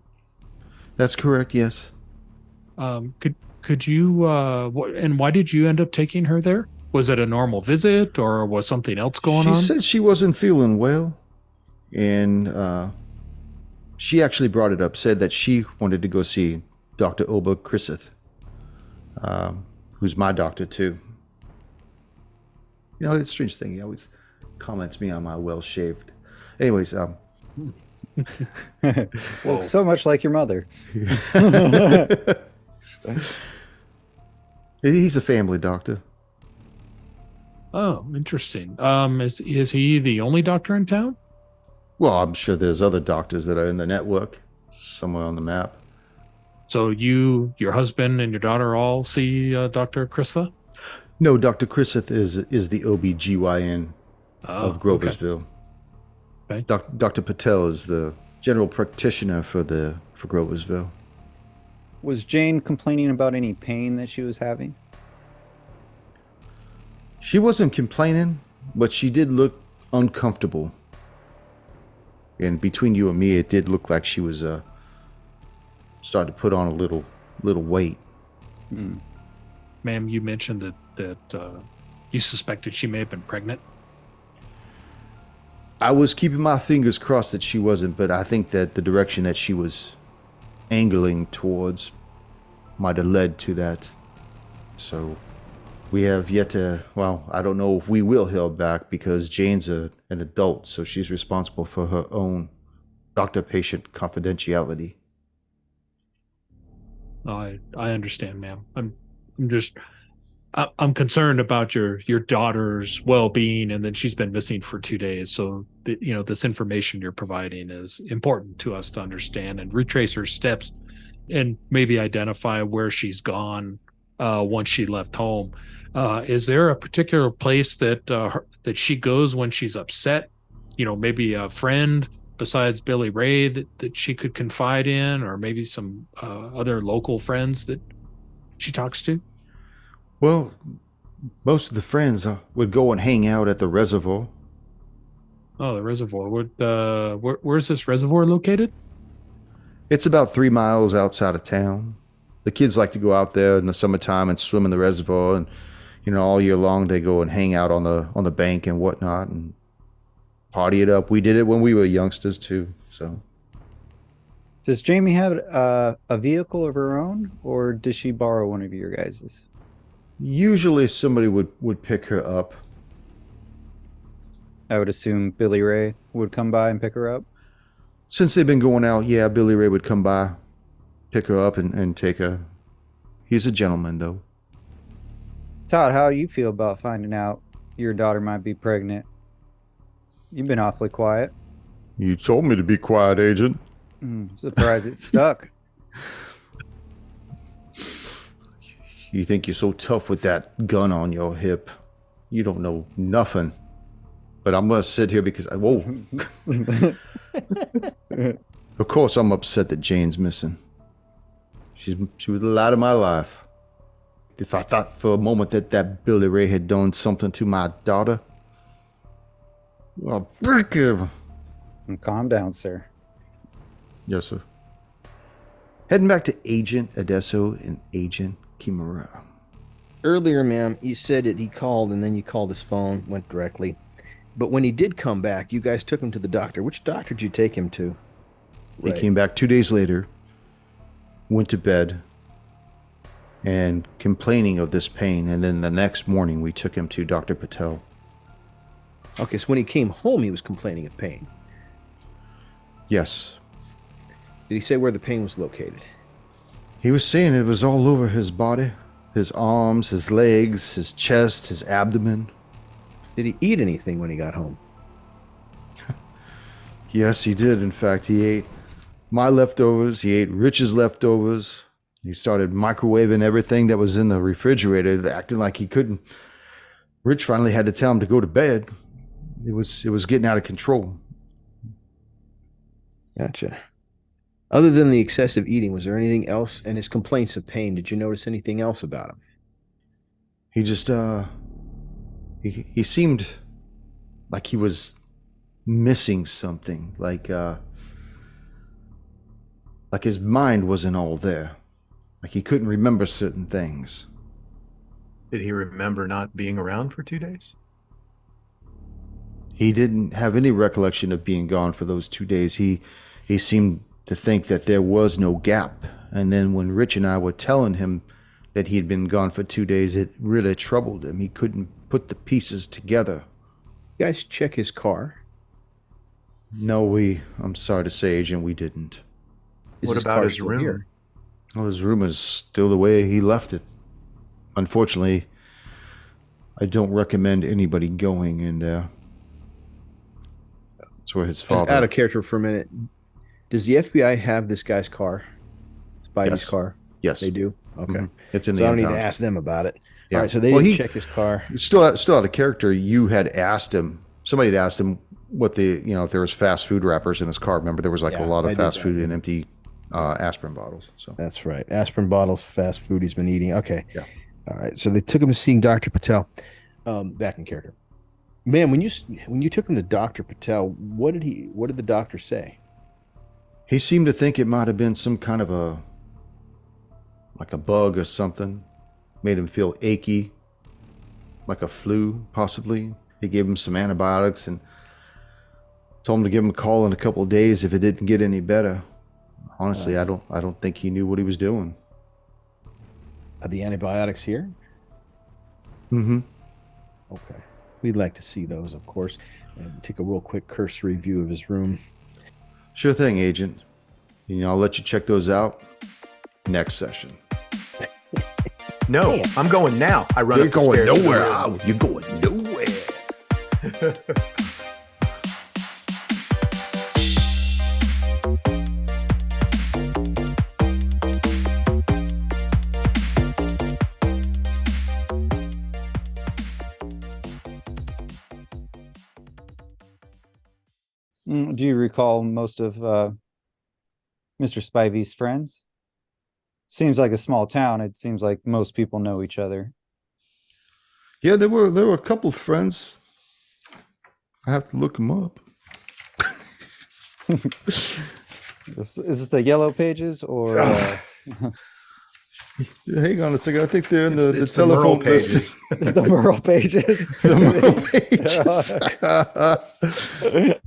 That's correct, yes. Could you and why did you end up taking her there? Was it a normal visit or was something else going on? She said she wasn't feeling well, and she actually brought it up, said that she wanted to go see Dr. Oba Chrisith, who's my doctor too. It's a strange thing. He always comments me on my well-shaved. Anyways, Looks so much like your mother. He's a family doctor. Oh, interesting. Is he the only doctor in town? Well, I'm sure there's other doctors that are in the network somewhere on the map. So you, your husband, and your daughter all see Dr. Krista? No, Dr. Chrisith is the OBGYN of Groversville. Okay. Dr. Patel is the general practitioner for Groversville. Was Jane complaining about any pain that she was having? She wasn't complaining, but she did look uncomfortable. And between you and me, it did look like she was starting to put on a little weight. Ma'am, you mentioned that you suspected she may have been pregnant. I was keeping my fingers crossed that she wasn't, but I think that the direction that she was angling towards might have led to that. So we have yet to, I don't know if we will hear back because Jane's an adult, so she's responsible for her own doctor-patient confidentiality. I understand, ma'am. I'm concerned about your daughter's well-being, and then she's been missing for 2 days. So this information you're providing is important to us to understand and retrace her steps, and maybe identify where she's gone once she left home. Is there a particular place that that she goes when she's upset? Maybe a friend besides Billy Ray that she could confide in, or maybe some other local friends that she talks to? Well, most of the friends would go and hang out at the reservoir. Oh, the reservoir. Where's this reservoir located? It's about 3 miles outside of town. The kids like to go out there in the summertime and swim in the reservoir, and all year long they go and hang out on the bank and whatnot and party it up. We did it when we were youngsters too. So, Does Jamie have a vehicle of her own, or does she borrow one of your guys's? usually somebody would pick her up. I would assume Billy Ray would come by and pick her up. Since they've been going out, yeah, Billy Ray would come by, pick her up, and take her. He's a gentleman, though. Todd, how do you feel about finding out your daughter might be pregnant? You've been awfully quiet. You told me to be quiet, Agent. Surprised it stuck. You think you're so tough with that gun on your hip. You don't know nothing. But I'm going to sit here because... Whoa. Of course, I'm upset that Jane's missing. She was the light of my life. If I thought for a moment that Billy Ray had done something to my daughter, I'll break him. Calm down, sir. Yes, sir. Heading back to Agent Adesso and Agent Kimura. Earlier, ma'am, you said that he called and then you called his phone, went directly. But when he did come back, you guys took him to the doctor. Which doctor did you take him to? He came back 2 days later, went to bed, and complaining of this pain. And then the next morning, we took him to Dr. Patel. Okay, so when he came home, he was complaining of pain. Yes. Did he say where the pain was located? He was saying it was all over his body, his arms, his legs, his chest, his abdomen. Did he eat anything when he got home? Yes, he did. In fact, he ate my leftovers. He ate Rich's leftovers. He started microwaving everything that was in the refrigerator, acting like he couldn't. Rich finally had to tell him to go to bed. It was getting out of control. Gotcha. Other than the excessive eating, was there anything else? And his complaints of pain, did you notice anything else about him? He just, he seemed like he was missing something, like his mind wasn't all there. Like he couldn't remember certain things. Did he remember not being around for 2 days? He didn't have any recollection of being gone for those 2 days. He seemed to think that there was no gap. And then when Rich and I were telling him that he had been gone for 2 days, it really troubled him. He couldn't put the pieces together. You guys check his car? No, I'm sorry to say, Agent, we didn't. Is What his about car his still room? here? Well, his room is still the way he left it. Unfortunately, I don't recommend anybody going in there. That's where his Just father... out of character for a minute. Does the FBI have this guy's car? Spidey's Yes. car? Yes. They do? Okay. Mhm. It's in So the I don't need to impound. ask them about it. Yeah. All right, so they Well, didn't he- check his car. Still out of character, you had asked him, somebody had asked him what if there was fast food wrappers in his car. Remember, there was like Yeah, a lot I of did fast that. food and empty aspirin bottles. So That's right. Aspirin bottles, fast food he's been eating. Okay. Yeah. All right. So they took him to seeing Dr. Patel. Back in character. Man, when you took him to Dr. Patel, what did the doctor say? he seemed to think it might have been some kind of a bug or something. Made him feel achy, like a flu, possibly. He gave him some antibiotics and told him to give him a call in a couple of days if it didn't get any better. Honestly, I don't think he knew what he was doing. Are the antibiotics here? Mm-hmm. Okay. We'd like to see those, of course. And take a real quick cursory view of his room. Sure thing, Agent. I'll let you check those out next session. No, I'm going now. I run You're up the going stairs to the nowhere. room. You're going nowhere. Do you recall most of Mr. Spivey's friends? Seems like a small town. It seems like most people know each other. Yeah, there were a couple of friends. I have to look them up. Is this the yellow pages or? Hang on a second. I think they're in the It's telephone Merle list. pages. The Merle pages. The Merle pages.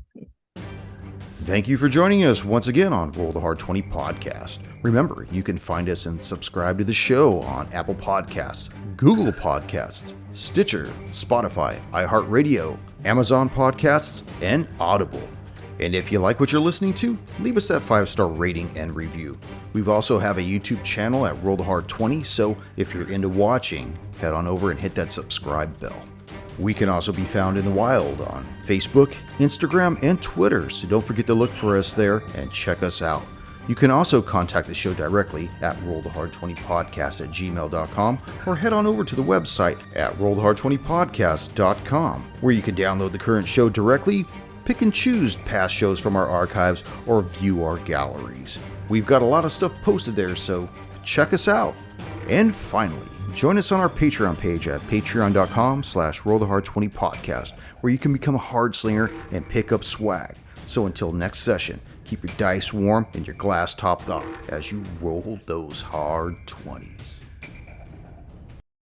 Thank you for joining us once again on Roll the Hard 20 podcast. Remember, you can find us and subscribe to the show on Apple Podcasts, Google Podcasts, Stitcher, Spotify, iHeartRadio, Amazon Podcasts, and Audible. And if you like what you're listening to, leave us that 5-star rating and review. We also have a YouTube channel at Roll the Hard 20, so if you're into watching, head on over and hit that subscribe bell. We can also be found in the wild on Facebook, Instagram, and Twitter, so don't forget to look for us there and check us out. You can also contact the show directly at rollthehard20podcast@gmail.com or head on over to the website at rollthehard20podcast.com, where you can download the current show directly, pick and choose past shows from our archives, or view our galleries. We've got a lot of stuff posted there, so check us out. And finally, join us on our Patreon page at patreon.com/rollthehard20podcast, where you can become a hard slinger and pick up swag. So until next session, keep your dice warm and your glass topped off as you roll those hard 20s.